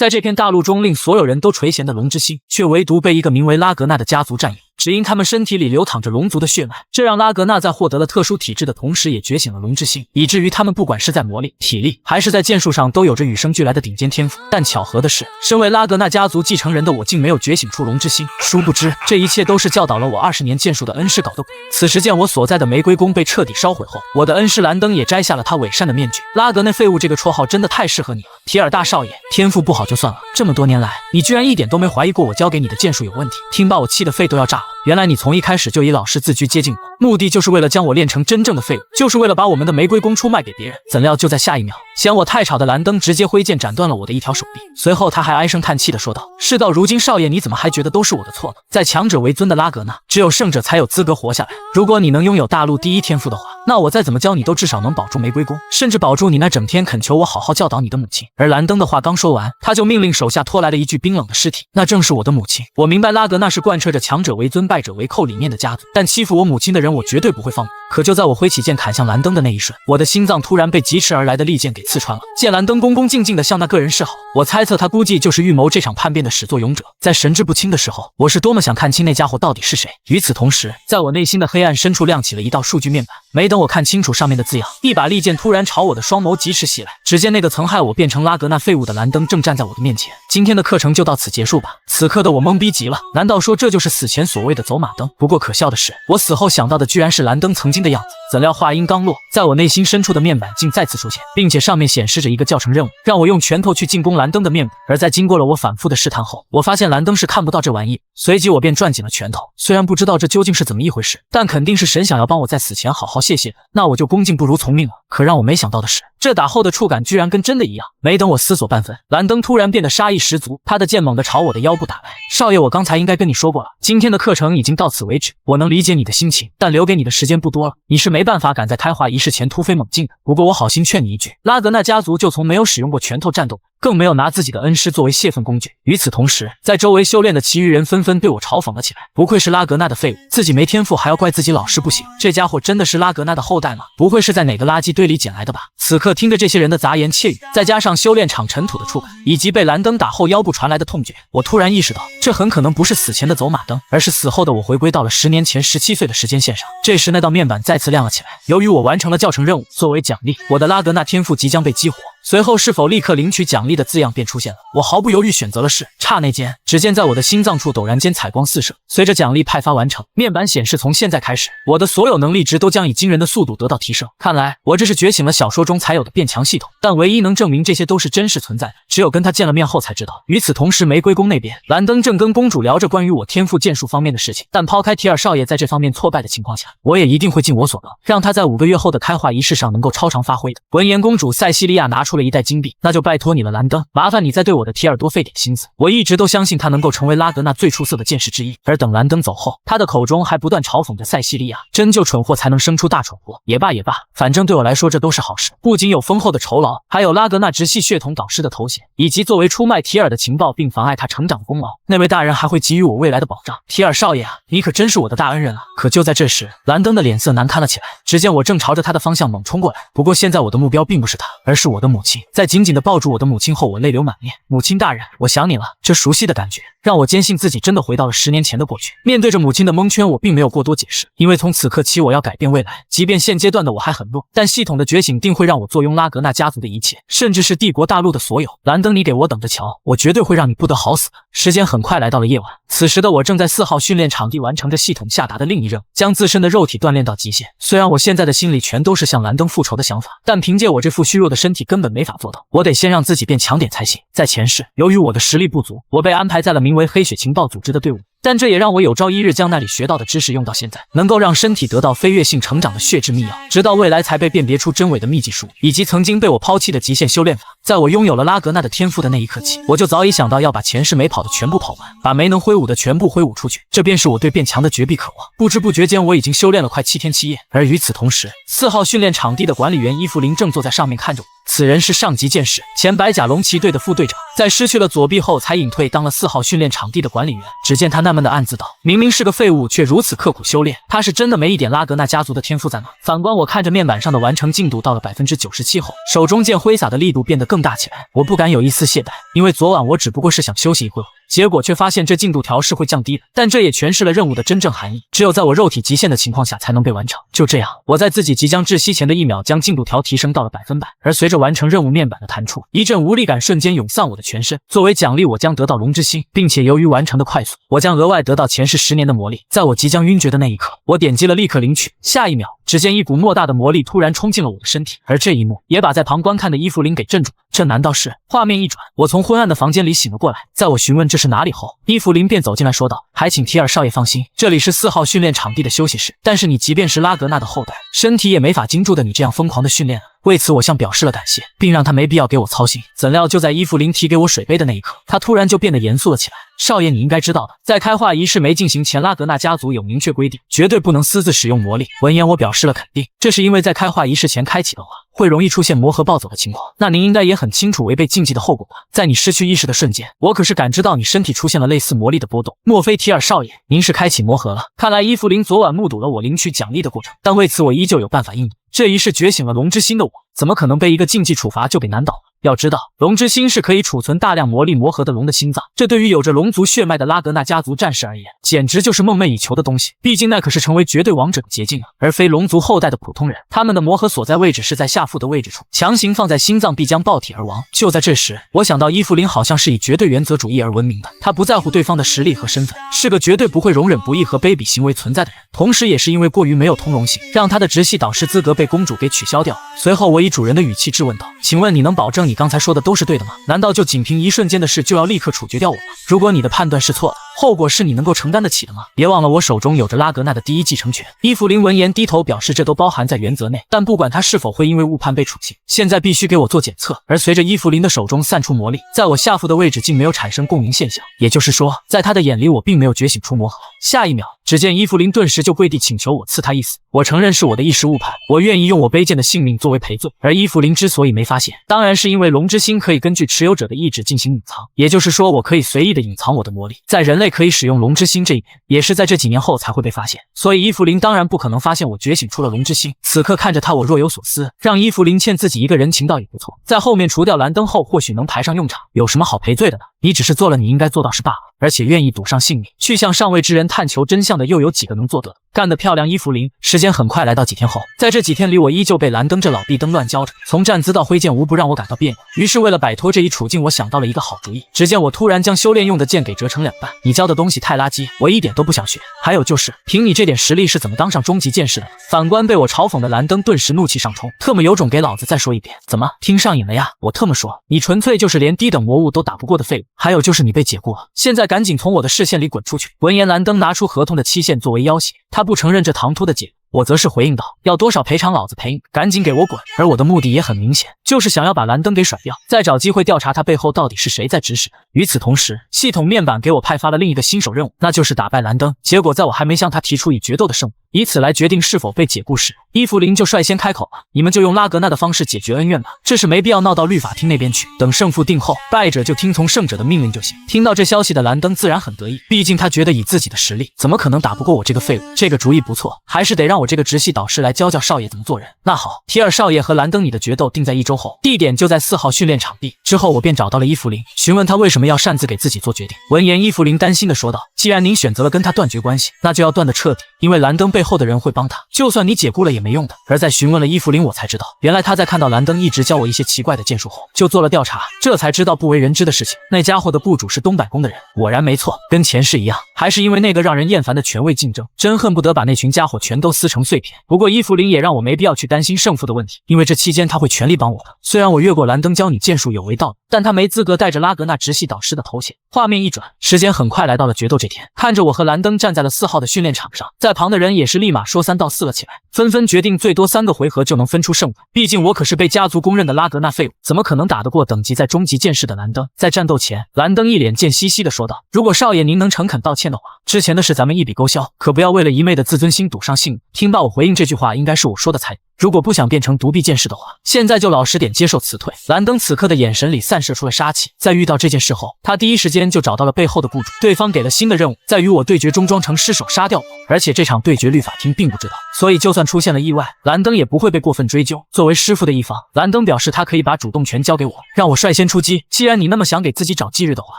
在这片大陆中令所有人都垂涎的龙之心，却唯独被一个名为拉格纳的家族占有。只因他们身体里流淌着龙族的血脉，这让拉格纳在获得了特殊体质的同时，也觉醒了龙之心，以至于他们不管是在魔力、体力，还是在剑术上，都有着与生俱来的顶尖天赋。但巧合的是，身为拉格纳家族继承人的我，竟没有觉醒出龙之心。殊不知，这一切都是教导了我20年剑术的恩师搞的鬼。此时见我所在的玫瑰宫被彻底烧毁后，我的恩师兰登也摘下了他伪善的面具。拉格那废物这个绰号真的太适合你了，提尔大少爷，天赋不好就算了，这么多年来，你居然一点都没怀疑过我教给你的剑术有问题，听把我气得肺都要炸了。原来你从一开始就以老实自居接近我，目的就是为了将我练成真正的废物，就是为了把我们的玫瑰宫出卖给别人。怎料就在下一秒，嫌我太吵的兰登直接挥剑斩断了我的一条手臂，随后他还唉声叹气地说道：“事到如今，少爷你怎么还觉得都是我的错呢？在强者为尊的拉格纳，只有胜者才有资格活下来。如果你能拥有大陆第一天赋的话，那我再怎么教你都至少能保住玫瑰宫，甚至保住你那整天恳求我好好教导你的母亲。”而兰登的话刚说完，他就命令手下拖来了一具冰冷的尸体，那正是我的母亲。我明白拉格纳是贯彻着强者为尊败者为寇理念的家族，但欺负我母亲的人我绝对不会放过。可就在我挥起剑砍向兰登的那一瞬，我的心脏突然被疾驰而来的利剑给刺穿了。见兰登恭恭敬敬地向那个人示好，我猜测他估计就是预谋这场叛变的始作俑者。在神志不清的时候，我是多么想看清那家伙到底是谁。与此同时，在我内心的黑暗深处亮起了一道数据面板，没等我看清楚上面的字样，一把利剑突然朝我的双眸疾驰袭来。只见那个曾害我变成拉格纳废物的兰登正站在我的面前。今天的课程就到此结束吧。此刻的我懵逼极了，难道说这就是死前所谓的走马灯？不过可笑的是，我死后想到的居然是兰登曾经的样子。怎料话音刚落，在我内心深处的面板竟再次出现，并且上面显示着一个教程任务，让我用拳头去进攻兰登的面部。而在经过了我反复的试探后，我发现兰登是看不到这玩意，随即我便攥紧了拳头。虽然不知道这究竟是怎么一回事，但肯定是神想要帮我在死前好好谢谢的，那我就恭敬不如从命了。可让我没想到的是，这打后的触感居然跟真的一样。没等我思索半分，兰登突然变得杀意十足，他的剑猛地朝我的腰部打来。少爷，我刚才应该跟你说过了，今天的课程已经到此为止。我能理解你的心情，但留给你的时间不多了，你是没办法赶在开化仪式前突飞猛进的。不过我好心劝你一句，拉格纳家族就从没有使用过拳头战斗，更没有拿自己的恩师作为泄愤工具。与此同时，在周围修炼的其余人纷纷对我嘲讽了起来。不愧是拉格纳的废物，自己没天赋还要怪自己老师不行，这家伙真的是拉格纳的后代吗？不会是在哪个垃圾堆里捡来的吧？此刻听着这些人的杂言窃语，再加上修炼场尘土的触感，以及被兰登打后腰部传来的痛觉，我突然意识到，这很可能不是死前的走马灯，而是死后的我回归到了10年前17岁的时间线上。这时那道面板再次亮了起来，由于我完成了教程任务，作为奖励，我的拉格纳天赋即将被激活。随后是否立刻领取奖励的字样便出现了，我毫不犹豫选择了是。刹那间，只见在我的心脏处陡然间彩光四射，随着奖励派发完成，面板显示从现在开始，我的所有能力值都将以惊人的速度得到提升。看来我这是觉醒了小说中才有的变强系统，但唯一能证明这些都是真实存在的，只有跟他见了面后才知道。与此同时，玫瑰宫那边，兰登正跟公主聊着关于我天赋剑术方面的事情，但抛开提尔少爷在这方面挫败的情况下，我也一定会尽我所能，让他在5个月后的开化仪式上能够超常发挥的。闻言，公主塞西利亚拿出了一袋金币，那就拜托你了，兰登，麻烦你再对我的提尔多费点心思。我一直都相信他能够成为拉格纳最出色的剑士之一。而等兰登走后，他的口中还不断嘲讽着塞西利亚，真就蠢货才能生出大蠢货。也罢也罢，反正对我来说这都是好事，不仅有丰厚的酬劳，还有拉格纳直系血统导师的头衔，以及作为出卖提尔的情报并妨碍他成长的功劳，那位大人还会给予我未来的保障。提尔少爷啊，你可真是我的大恩人啊！可就在这时，兰登的脸色难看了起来，只见我正朝着他的方向猛冲过来。不过现在我的目标并不是他，而是我的母亲。在紧紧地抱住我的母亲后，我泪流满面。母亲大人，我想你了。这熟悉的感觉让我坚信自己真的回到了10年前的过去。面对着母亲的蒙圈，我并没有过多解释，因为从此刻起我要改变未来。即便现阶段的我还很弱，但系统的觉醒定会让我坐拥拉格纳家族的一切，甚至是帝国大陆的所有。兰登，你给我等着瞧，我绝对会让你不得好死的。时间很快来到了夜晚，此时的我正在4号训练场地完成着系统下达的另一任务，将自身的肉体锻炼到极限。虽然我现在的心里全都是向兰登复仇的想法，但凭借我这副虚弱的身体根本没法做到，我得先让自己变强点才行。在前世，由于我的实力不足，我被安排在了名为黑血情报组织的队伍，但这也让我有朝一日将那里学到的知识用到现在，能够让身体得到飞跃性成长的血质秘药，直到未来才被辨别出真伪的秘技术，以及曾经被我抛弃的极限修炼法。在我拥有了拉格纳的天赋的那一刻起，我就早已想到要把前世没跑的全部跑完，把没能挥舞的全部挥舞出去，这便是我对变强的绝壁渴望。不知不觉间，我已经修炼了快7天7夜。而与此同时，4号训练场地的管理员伊芙琳正坐在上面看着我。此人是上级剑士，前白甲龙骑队的副队长，在失去了左臂后才隐退当了4号训练场地的管理员。只见他纳闷地暗自道，明明是个废物，却如此刻苦修炼，他是真的没一点拉格纳家族的天赋在吗？反观我看着面板上的完成进度到了97%后，手中剑挥洒的力度变得更更大起来。我不敢有一丝懈怠，因为昨晚我只不过是想休息一会儿，结果却发现这进度条是会降低的。但这也诠释了任务的真正含义，只有在我肉体极限的情况下才能被完成。就这样，我在自己即将窒息前的1秒将进度条提升到了100%，而随着完成任务面板的弹出，一阵无力感瞬间涌散我的全身。作为奖励，我将得到龙之心，并且由于完成的快速，我将额外得到前世10年的魔力。在我即将晕厥的那一刻，我点击了立刻领取。下一秒，只见一股莫大的魔力突然冲进了我的身体，而这一幕也把在旁观看的伊芙琳给镇住了。这难道是？画面一转，我从昏暗的房间里醒了过来。在我询问这是哪里后，伊芙琳便走进来说道：“还请提尔少爷放心，这里是4号训练场地的休息室。但是你即便是拉格纳的后代，身体也没法经住的你这样疯狂的训练啊。”为此我向表示了感谢，并让他没必要给我操心。怎料就在伊芙琳提给我水杯的那一刻，他突然就变得严肃了起来。少爷，你应该知道的，在开化仪式没进行前，拉格纳家族有明确规定，绝对不能私自使用魔力。闻言我表示了肯定，这是因为在开化仪式前开启的话，会容易出现魔核暴走的情况。那您应该也很清楚违背禁忌的后果吧？在你失去意识的瞬间，我可是感知到你身体出现了类似魔力的波动。莫非提尔少爷，您是开启魔核了？看来伊芙琳昨晚目睹了我领取奖励的过程，但为此我依旧有办法应对。这一世觉醒了龙之心的我，怎么可能被一个禁忌处罚就给难倒了？要知道，龙之心是可以储存大量魔力魔核的龙的心脏，这对于有着龙族血脉的拉格纳家族战士而言，简直就是梦寐以求的东西。毕竟那可是成为绝对王者的捷径啊，而非龙族后代的普通人。他们的魔核所在位置是在下腹的位置处，强行放在心脏必将爆体而亡。就在这时，我想到伊芙琳好像是以绝对原则主义而闻名的，她不在乎对方的实力和身份，是个绝对不会容忍不义和卑鄙行为存在的人。同时，也是因为过于没有通融性，让她的直系导师资格被公主给取消掉。随后，我以主人的语气质问道：“请问你能保证你刚才说的都是对的吗？难道就仅凭一瞬间的事就要立刻处决掉我吗？如果你的判断是错的，后果是你能够承担得起的吗？别忘了我手中有着拉格纳的第一继承权。”伊芙琳闻言低头表示这都包含在原则内，但不管他是否会因为误判被处刑，现在必须给我做检测。而随着伊芙琳的手中散出魔力，在我下腹的位置竟没有产生共鸣现象，也就是说，在他的眼里我并没有觉醒出魔核。下一秒，只见伊芙琳顿时就跪地请求我赐他一死。我承认是我的一时误判，我愿意用我卑贱的性命作为赔罪。而伊芙琳之所以没发现，当然是因为龙之心可以根据持有者的意志进行隐藏，也就是说我可以随意的隐藏我的魔力，在人类可以使用龙之心这一点，也是在这几年后才会被发现。所以伊芙琳当然不可能发现我觉醒出了龙之心。此刻看着他，我若有所思，让伊芙琳欠自己一个人情倒也不错。在后面除掉蓝灯后，或许能派上用场。有什么好赔罪的呢？你只是做了你应该做到事罢了，而且愿意赌上性命去向上位之人探求真相的，又有几个能做得的？干得漂亮，伊芙琳！时间很快来到几天后，在这几天里，我依旧被蓝灯这老壁灯乱教着，从站姿到挥剑无不让我感到别扭。于是为了摆脱这一处境，我想到了一个好主意。只见我突然将修炼用的剑给折成2半。你教的东西太垃圾，我一点都不想学。还有就是，凭你这点实力是怎么当上终极剑士的？反观被我嘲讽的蓝灯顿时怒气上冲，特么有种给老子再说一遍！怎么听上瘾了呀？我特么说，你纯粹就是连低等魔物都打不过的废物。还有就是你被解雇了，现在赶紧从我的视线里滚出去！闻言，蓝灯拿出合同的期限作为要挟，他不承认这唐突的解雇。我则是回应道：“要多少赔偿老子赔你，赶紧给我滚！”而我的目的也很明显，就是想要把蓝灯给甩掉，再找机会调查他背后到底是谁在指使。与此同时，系统面板给我派发了另一个新手任务，那就是打败蓝灯。结果在我还没向他提出以决斗的胜负，以此来决定是否被解雇时，伊芙琳就率先开口了：“你们就用拉格纳的方式解决恩怨吧，这是没必要闹到律法厅那边去。等胜负定后，败者就听从胜者的命令就行。”听到这消息的蓝灯自然很得意，毕竟他觉得以自己的实力，怎么可能打不过我这个废物？这个主意不错，还是得让我这个直系导师来教教少爷怎么做人。那好，提尔少爷和蓝灯你的决斗定在1周后，地点就在4号训练场地。之后我便找到了伊芙琳，询问他为什么要擅自给自己做决定。闻言，伊芙琳担心地说道：“既然您选择了跟他断绝关系，那就要断得彻底，因为蓝灯背后的人会帮他，就算你解雇了也没用的。”而在询问了伊芙琳，我才知道，原来他在看到蓝灯一直教我一些奇怪的剑术后，就做了调查，这才知道不为人知的事情。那家伙的雇主是东百宫的人，果然没错，跟前世一样，还是因为那个让人厌烦的权位竞争，真恨不得把那群家伙全都撕成碎片。不过伊芙琳也让我没必要去担心胜负的问题，因为这期间他会全力帮我的。虽然我越过蓝灯教你剑术有违道德，但他没资格带着拉格纳直系导师的头衔。画面一转，时间很快来到了决斗这天，看着我和蓝灯站在了4号的训练场上，在旁的人也是立马说3道4了起来，纷纷决定最多3个回合就能分出胜负。毕竟我可是被家族公认的拉格纳废物，怎么可能打得过等级在终极剑士的蓝灯？在战斗前，蓝灯一脸贱兮兮的说道：“如果少爷您能诚恳道歉的话，之前的事咱们一笔勾销，可不要为了一昧的自尊心赌上性命。听罢我回应这句话，应该是我说的才对。如果不想变成独臂剑士的话，现在就老实点接受辞退。兰登此刻的眼神里散射出了杀气，在遇到这件事后，他第一时间就找到了背后的雇主，对方给了新的任务，在与我对决中装成尸首杀掉我。而且这场对决律法庭并不知道，所以就算出现了意外，兰登也不会被过分追究。作为师傅的一方，兰登表示他可以把主动权交给我，让我率先出击。既然你那么想给自己找忌日的话，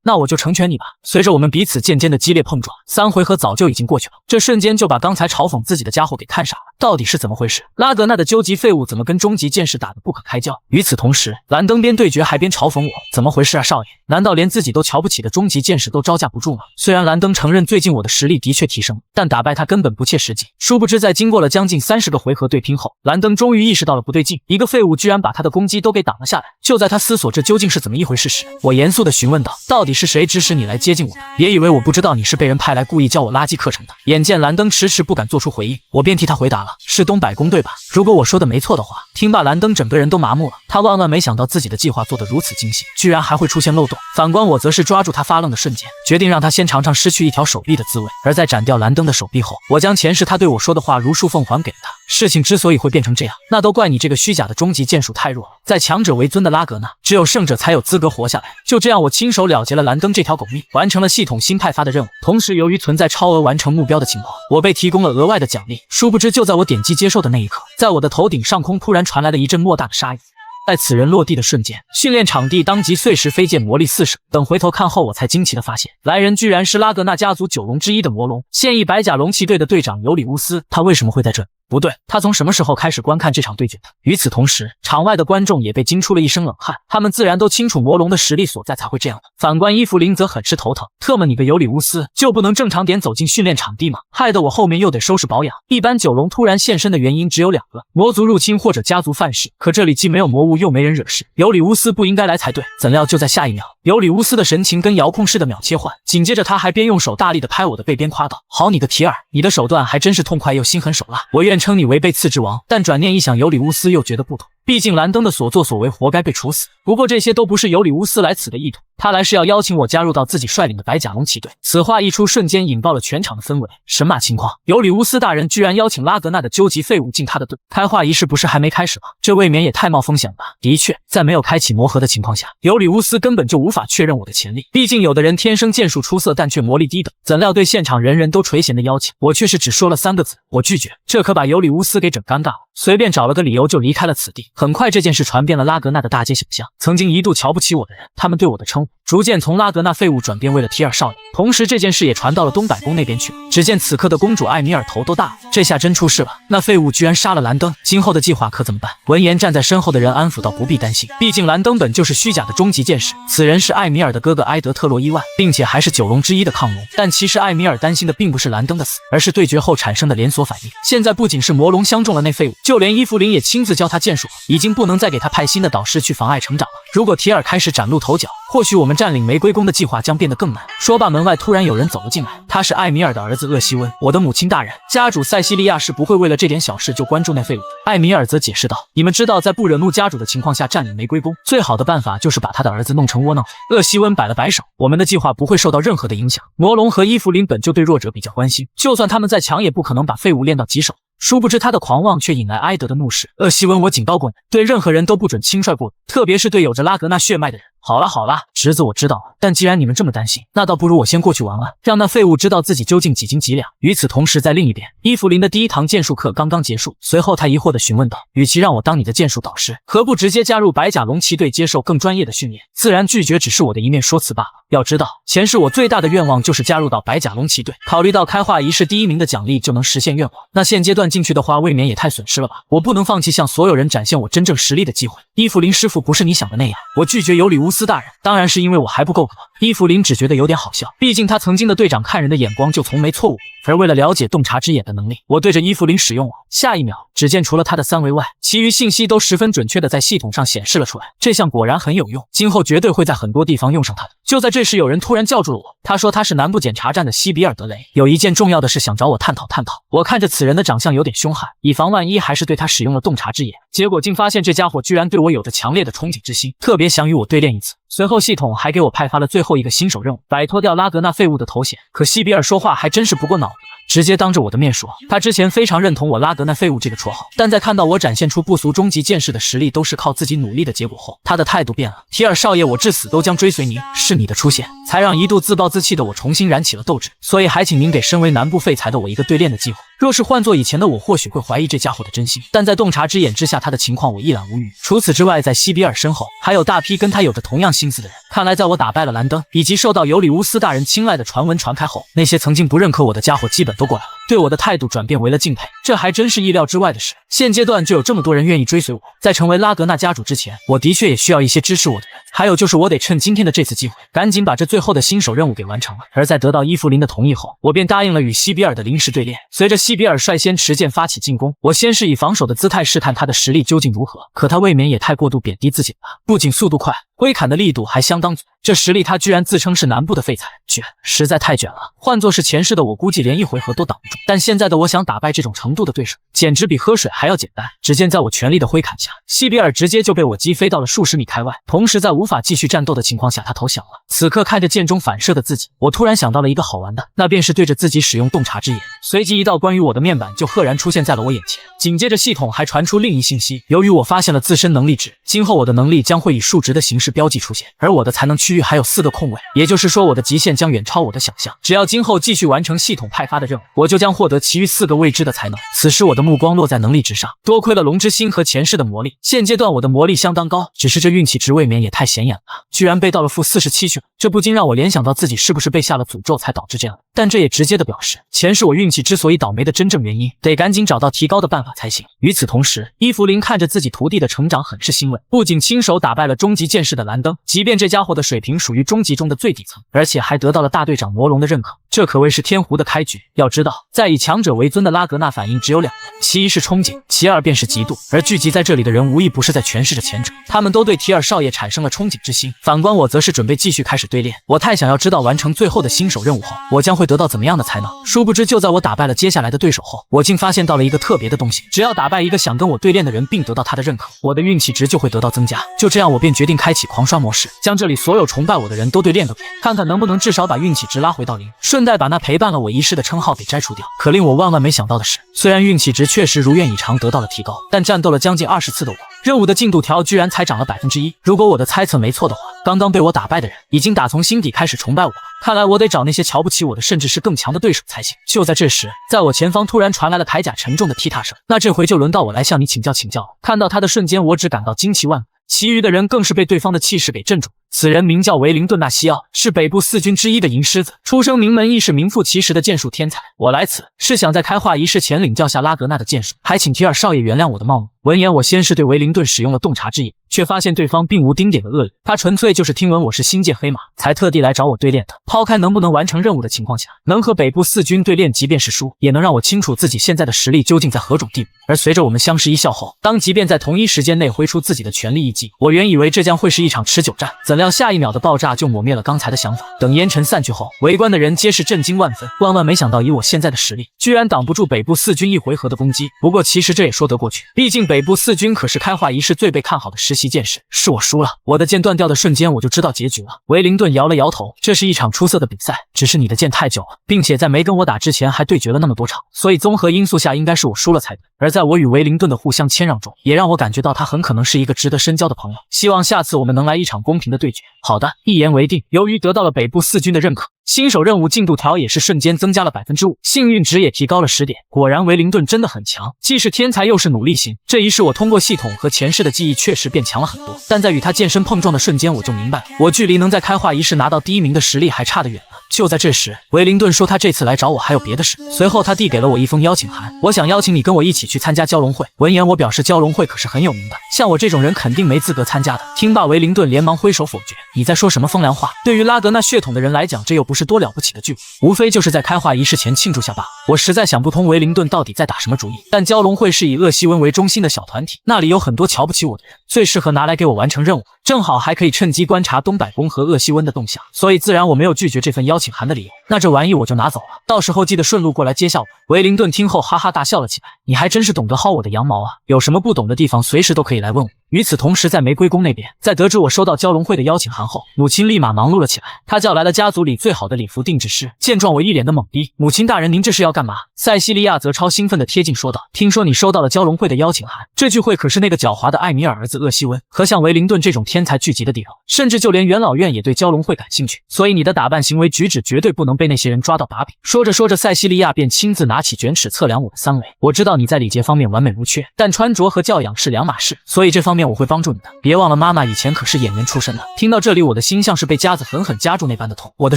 那我就成全你吧。随着我们彼此渐渐的激烈碰撞，3回合早就已经过去了，这瞬间就把刚才嘲讽自己的家伙给看傻了。到底是怎么回事？拉格纳的究极废物怎么跟终极剑士打得不可开交？与此同时，兰登边对决还边嘲讽我，怎么回事啊，少爷？难道连自己都瞧不起的终极剑士都招架不住吗？虽然兰登承认最近我的实力的确提升，但打败他根本不切实际。殊不知，在经过了将近30个回合对拼后，兰登终于意识到了不对劲，一个废物居然把他的攻击都给挡了下来。就在他思索这究竟是怎么一回事时，我严肃地询问道：“到底是谁指使你来接近我的？别以为我不知道你是被人派来故意教我垃圾课程的。”眼见兰登迟迟不敢做出回应，我便替他回答了：“是东百宫对吧？如果我说的没错的话。”听罢，兰登整个人都麻木了，他万万没想到自己的计划做得如此精细，居然还会出现漏洞。反观我则是抓住他发愣的瞬间，决定让他先尝尝失去一条手臂的滋味。而在斩掉兰登的手臂后，我将前世他对我说的话如数奉还给了他。事情之所以会变成这样，那都怪你这个虚假的终极剑术太弱了。在强者为尊的拉格纳，只有胜者才有资格活下来。就这样，我亲手了结了兰登这条狗命，完成了系统新派发的任务。同时，由于存在超额完成目标的情况，我被提供了额外的奖励。殊不知，就在我点击接受的那一刻，在我的头顶上空突然传来了一阵莫大的沙音。在此人落地的瞬间，训练场地当即碎石飞溅，魔力四射。等回头看后，我才惊奇地发现，来人居然是拉格纳家族9龙之一的魔龙，现役白甲龙骑队的队长尤里乌斯。他为什么会在这？不对，他从什么时候开始观看这场对决的？与此同时，场外的观众也被惊出了一身冷汗，他们自然都清楚魔龙的实力所在才会这样的。反观伊芙琳则很是头疼，特么你个尤里乌斯，就不能正常点走进训练场地吗？害得我后面又得收拾保养。一般9龙突然现身的原因只有2个：魔族入侵或者家族犯事。可这里既没有魔物，又没人惹事，尤里乌斯不应该来才对。怎料就在下一秒，尤里乌斯的神情跟遥控似的秒切换，紧接着他还边用手大力的拍我的背边夸道：“好你个提尔，你的手段还真是痛快又心狠手辣，我愿称你为背刺之王。”但转念一想，尤里乌斯又觉得不妥。毕竟兰登的所作所为活该被处死。不过这些都不是尤里乌斯来此的意图，他来是要邀请我加入到自己率领的白甲龙骑队。此话一出，瞬间引爆了全场的氛围。神马情况？尤里乌斯大人居然邀请拉格纳的究极废物进他的队？开化仪式不是还没开始吗？这未免也太冒风险了吧。的确，在没有开启魔盒的情况下，尤里乌斯根本就无法确认我的潜力。毕竟有的人天生剑术出色，但却魔力低等。怎料对现场人人都垂涎的邀请，我却是只说了3个字：我拒绝。这可把尤里乌斯给整尴尬了，随便找了个理由就离开了此地。很快这件事传遍了拉格纳的大街小巷，曾经一度瞧不起我的人，他们对我的称呼逐渐从拉格纳废物转变为了提尔少爷。同时这件事也传到了东百宫那边去了。只见此刻的公主艾米尔头都大了，这下真出事了，那废物居然杀了兰登，今后的计划可怎么办？闻言站在身后的人安抚道：不必担心，毕竟兰登本就是虚假的终极剑士，此人是艾米尔的哥哥埃德特洛伊万，并且还是9龙之一的亢龙。但其实艾米尔担心的并不是兰登的死，而是对决后产生的连锁反应。现在不仅是魔龙相中了那废物，就连伊芙琳也亲自教他剑术，已经不能再给他派新的导师去妨碍成长了。如果提尔开始崭露头角，或许我们占领玫瑰宫的计划将变得更难。说罢，门外突然有人走了进来，他是艾米尔的儿子厄西温。我的母亲大人，家主塞西利亚是不会为了这点小事就关注那废物。艾米尔则解释道：你们知道，在不惹怒家主的情况下占领玫瑰宫，最好的办法就是把他的儿子弄成窝囊废。厄西温摆了摆手：我们的计划不会受到任何的影响。魔龙和伊芙琳本就对弱者比较关心，就算他们再强，也不可能把废物练到棘手。殊不知他的狂妄却引来埃德的怒视。厄西温，我警告过你，对任何人都不准轻率过度，特别是对有着拉格纳血脉的人。好了好了，侄子我知道了，但既然你们这么担心，那倒不如我先过去玩玩，让那废物知道自己究竟几斤几两。与此同时，在另一边，伊芙琳的第一堂剑术课刚刚结束，随后他疑惑地询问道：与其让我当你的剑术导师，何不直接加入白甲龙骑队接受更专业的训练？自然拒绝只是我的一面说辞罢了。要知道，前世我最大的愿望就是加入到白甲龙骑队，考虑到开化仪式第1名的奖励就能实现愿望，那现阶段进去的话，未免也太损失了吧。我不能放弃向所有人展现我真正实力的机会。伊芙琳师傅，不是你想的那样，我拒绝尤里乌斯大人，当然是因为我还不够格。伊芙琳只觉得有点好笑，毕竟他曾经的队长看人的眼光就从没错误。而为了了解洞察之眼的能力，我对着伊芙琳使用我。下一秒，只见除了他的3维外，其余信息都十分准确的在系统上显示了出来。这项果然很有用，今后绝对会在很多地方用上它的。就在这时，有人突然叫住了我，他说他是南部检查站的西比尔德雷，有一件重要的事想找我探讨探讨。我看着此人的长相有点凶悍，以防万一，还是对他使用了洞察之眼。结果竟发现这家伙居然对我有着强烈的憧憬之心，特别想与我对练一次。随后系统还给我派发了最后后一个新手任务，摆脱掉拉格纳废物的头衔。可西比尔说话还真是不过脑子，直接当着我的面说，他之前非常认同我拉格纳废物这个绰号，但在看到我展现出不俗终极剑士的实力都是靠自己努力的结果后，他的态度变了。提尔少爷，我至死都将追随您，是你的出现才让一度自暴自弃的我重新燃起了斗志，所以还请您给身为南部废材的我一个对练的机会。若是换做以前的我，或许会怀疑这家伙的真心，但在洞察之眼之下，他的情况我一览无余。除此之外，在西比尔身后还有大批跟他有着同样心思的人。看来在我打败了兰登以及受到尤里乌斯大人青睐的传闻传开后，那些曾经不认可我的家伙基本都过来了，对我的态度转变为了敬佩，这还真是意料之外的事。现阶段就有这么多人愿意追随我，在成为拉格纳家主之前，我的确也需要一些支持我的人。还有就是我得趁今天的这次机会，赶紧把这最后的新手任务给完成了。而在得到伊芙琳的同意后，我便答应了与西比尔的临时对练。随着西比尔率先持剑发起进攻，我先是以防守的姿态试探他的实力究竟如何，可他未免也太过度贬低自己了，不仅速度快，挥砍的力度还相当足，这实力他居然自称是南部的废材，卷，实在太卷了。换作是前世的我，估计连一回合都挡不住，但现在的我想打败这种程度的对手，简直比喝水还要简单。只见在我全力的挥砍下，西比尔直接就被我击飞到了数十米开外，同时在无法继续战斗的情况下，他投降了。此刻看着剑中反射的自己，我突然想到了一个好玩的，那便是对着自己使用洞察之眼。随即一道关于我的面板就赫然出现在了我眼前，紧接着系统还传出另一信息，由于我发现了自身能力值，今后我的能力将会以数值的形式标记出现，而我的才能区域还有4个空位，也就是说我的极限将远超我的想象。只要今后继续完成系统派发的任务，我就将获得其余4个未知的才能。此时我的目光落在能力值上，多亏了龙之心和前世的魔力，现阶段我的魔力相当高，只是这运气值未免也太显眼了，居然被到了-47去了，这不禁让我联想到自己是不是被下了诅咒才导致这样，但这也直接的表示前世我运气之所以倒霉的真正原因，得赶紧找到提高的办法才行。与此同时，伊芙琳看着自己徒弟的成长很是欣慰，不仅亲手打败了终极剑士的兰登，即便这家伙的水平属于终极中的最底层，而且还得到了大队长魔龙的认可，这可谓是天胡的开局。要知道，在以强者为尊的拉格纳反应只有2个，其一是憧憬，其二便是嫉妒，而聚集在这里的人无一不是在诠释着前者，他们都对提尔少爷产生了憧憬之心。反观我则是准备继续开始对练，我太想要知道完成最后的新手任务后，我将会得到怎么样的才能。殊不知就在我打败了接下来的对手后，我竟发现到了一个特别的东西，只要打败一个想跟我对练的人并得到他的认可，我的运气值就会得到增加。就这样我便决定开启狂刷模式，将这里所有崇拜我的人都对练个遍，看看能不能至少把运气值拉回到0，顺带把那陪伴了我一世的称号给摘除掉。可令我万万没想到的是，虽然运气值确实如愿以偿得到了提高，但战斗了将近20次的我，任务的进度条居然才涨了1%。如果我的猜测没错的话，刚刚被我打败的人已经打从心底开始崇拜我了。看来我得找那些瞧不起我的甚至是更强的对手才行。就在这时，在我前方突然传来了铠甲沉重的踢踏声，那这回就轮到我来向你请教请教了。看到他的瞬间，我只感到惊奇万分，其余的人更是被对方的气势给镇住。此人名叫维灵顿·纳西奥，是北部4军之一的银狮子，出生名门，亦是名副其实的剑术天才。我来此是想在开化仪式前领教下拉格纳的剑术，还请提尔少爷原谅我的冒昧。闻言，我先是对维灵顿使用了洞察之眼，却发现对方并无丁点的恶意，他纯粹就是听闻我是星界黑马，才特地来找我对练的。抛开能不能完成任务的情况下，能和北部4军对练，即便是输，也能让我清楚自己现在的实力究竟在何种地步。而随着我们相视一笑后，当即便在同一时间内挥出自己的全力一击，我原以为这将会是一场持久战，怎料下一秒的爆炸就抹灭了刚才的想法。等烟尘散去后，围观的人皆是震惊万分，万万没想到以我现在的实力，居然挡不住北部4军一回合的攻击。不过其实这也说得过去，毕竟北部4军可是开化仪式最被看好的实习剑士。是我输了，我的剑断掉的瞬间我就知道结局了。维灵顿摇了摇头，这是一场出色的比赛，只是你的剑太久了，并且在没跟我打之前还对决了那么多场，所以综合因素下应该是我输了才对。而在我与维灵顿的互相谦让中，也让我感觉到他很可能是一个值得深交的朋友，希望下次我们能来一场公平的对决。好的，一言为定。由于得到了北部4军的认可，新手任务进度条也是瞬间增加了5%，幸运值也提高了10点。果然维灵顿真的很强，既是天才又是努力型。这一世我通过系统和前世的记忆确实变强了很多，但在与他剑身碰撞的瞬间，我就明白了，我距离能在开化仪式拿到第1名的实力还差得远了。就在这时，维灵顿说他这次来找我还有别的事，随后他递给了我一封邀请函，我想邀请你跟我一起去参加蛟龙会。闻言我表示蛟龙会可是很有名的，像我这种人肯定没资格参加的。听罢维灵顿连忙挥手否决，你在说什么风凉话？对于拉格纳血统的人来讲，这又不是多了不起的聚会，无非就是在开化仪式前庆祝下罢了。我实在想不通维灵顿到底在打什么主意，但蛟龙会是以厄西温为中心的小团体，那里有很多瞧不起我的人，最适合拿来给我完成任务，正好还可以趁机观察东百宫和厄西温的动向，所以自然我没有拒绝这份邀请函的理由。那这玩意我就拿走了，到时候记得顺路过来接下我。维灵顿听后哈哈大笑了起来，你还真是懂得薅我的羊毛啊，有什么不懂的地方随时都可以来问我。与此同时，在玫瑰宫那边，在得知我收到蛟龙会的邀请函后，母亲立马忙碌了起来。她叫来了家族里最好的礼服定制师，见状我一脸的懵逼。母亲大人，您这是要干嘛？塞西利亚则超兴奋地贴近说道：“听说你收到了蛟龙会的邀请函，这聚会可是那个狡猾的艾米尔儿子厄西温和像维灵顿这种天才聚集的地方，甚至就连元老院也对蛟龙会感兴趣，所以你的打扮行为举止绝对不能被那些人抓到把柄。”说着说着，塞西利亚便亲自拿起卷尺测量我的3围。我知道你在礼节方面完美无缺，但穿着和教养是两码事，所以这方面我会帮助你的。别忘了，妈妈以前可是演员出身的。听到这里，我的心像是被夹子狠狠夹住那般的痛。我的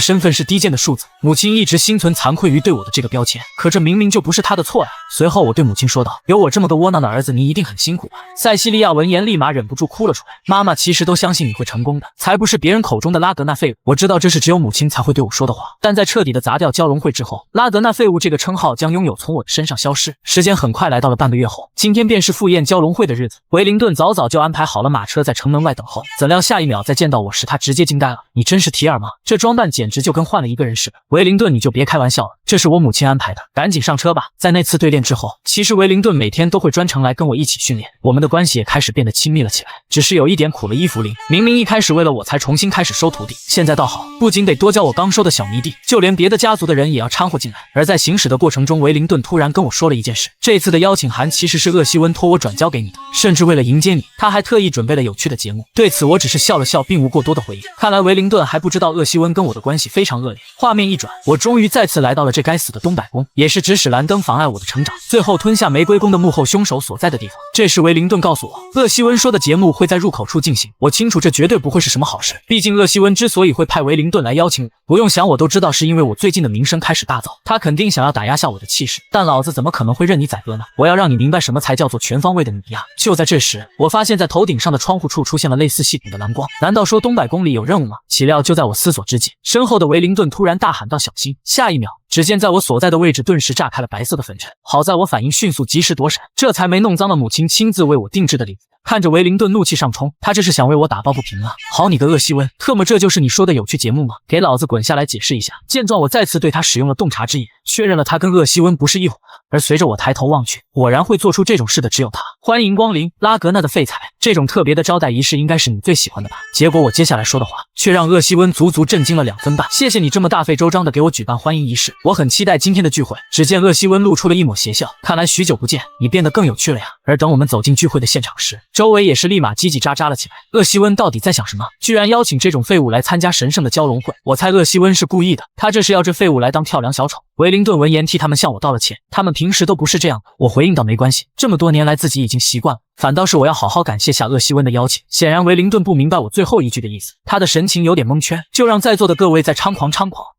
身份是低贱的数字，母亲一直心存惭愧于对我的这个标签，可这明明就不是她的错呀。随后我对母亲说道：“有我这么个窝囊的儿子，你一定很辛苦吧？”塞西利亚闻言立马忍不住哭了出来。妈妈其实都相信你会成功的，才不是别人口中的拉格纳废物。我知道这是只有母亲才会对我说的话，但在彻底的砸掉蛟龙会之后，拉格纳废物这个称号将拥有从我的身上消失。时间很快来到了半个月后，今天便是赴宴蛟龙会的日子。维灵顿早早就安排好了马车在城门外等候，怎料下一秒在见到我时，他直接惊呆了。你真是提尔吗？这装扮简直就跟换了一个人似的。维灵顿，你就别开玩笑了，这是我母亲安排的，赶紧上车吧。在那次对练之后，其实维灵顿每天都会专程来跟我一起训练，我们的关系也开始变得亲密了起来。只是有一点苦了伊芙琳，明明一开始为了我才重新开始收徒弟，现在倒好，不仅得多教我刚收的小迷弟，就连别的家族的人也要掺和进来。而在行驶的过程中，维灵顿突然跟我说了一件事，这次的邀请函其实是厄西温托我转交给你的，甚至为了迎接你，他还特意准备了有趣的节目。对此我只是笑了笑，并无过多的回应。看来维灵顿还不知道厄西温跟我的关系非常恶劣。画面一转，我终于再次来到了这该死的东百宫，也是指使兰登妨碍我的成长，最后吞下玫瑰宫的幕后凶手所在的地方。这时维灵顿告诉我，厄西温说的节目会在入口处进行。我清楚这绝对不会是什么好事，毕竟厄西温之所以会派维灵顿来邀请我，不用想我都知道是因为我最近的名声开始大噪，他肯定想要打压下我的气势，但老子怎么可能会任你宰割呢？我要让你明白什么才叫做全方位的碾压。就在这时，我发现在头顶上的窗户处出现了类似系统的蓝光，难道说东百宫里有任务吗？岂料就在我思索之际，身后的维灵顿突然大喊道：“小心！”下一秒，只见在我所在的位置顿时炸开了白色的粉尘，好在我反应迅速，及时躲闪，这才没弄脏了母亲亲自为我定制的礼服。看着维灵顿怒气上冲，他这是想为我打抱不平啊！好你个厄西温，特么这就是你说的有趣节目吗？给老子滚下来解释一下！见状，我再次对他使用了洞察之眼，确认了他跟厄西温不是一伙的。而随着我抬头望去，果然会做出这种事的只有他。欢迎光临拉格纳的废材，这种特别的招待仪式应该是你最喜欢的吧？结果我接下来说的话，却让厄西温足足震惊了2分半。谢谢你这么大费周章的给我举办欢迎仪式，我很期待今天的聚会。只见厄西温露出了一抹邪笑，看来许久不见，你变得更有趣了呀。而等我们走进聚会的现场时，周围也是立马叽叽喳喳了起来。厄西温到底在想什么？居然邀请这种废物来参加神圣的蛟龙会！我猜厄西温是故意的，他这是要这废物来当跳梁小丑。维灵顿闻言替他们向我道了歉，他们平时都不是这样的。我回应道没关系，这么多年来自己已经习惯了。反倒是我要好好感谢下厄西温的邀请。显然维灵顿不明白我最后一句的意思，他的神情有点蒙圈，就让在座的各位再猖狂，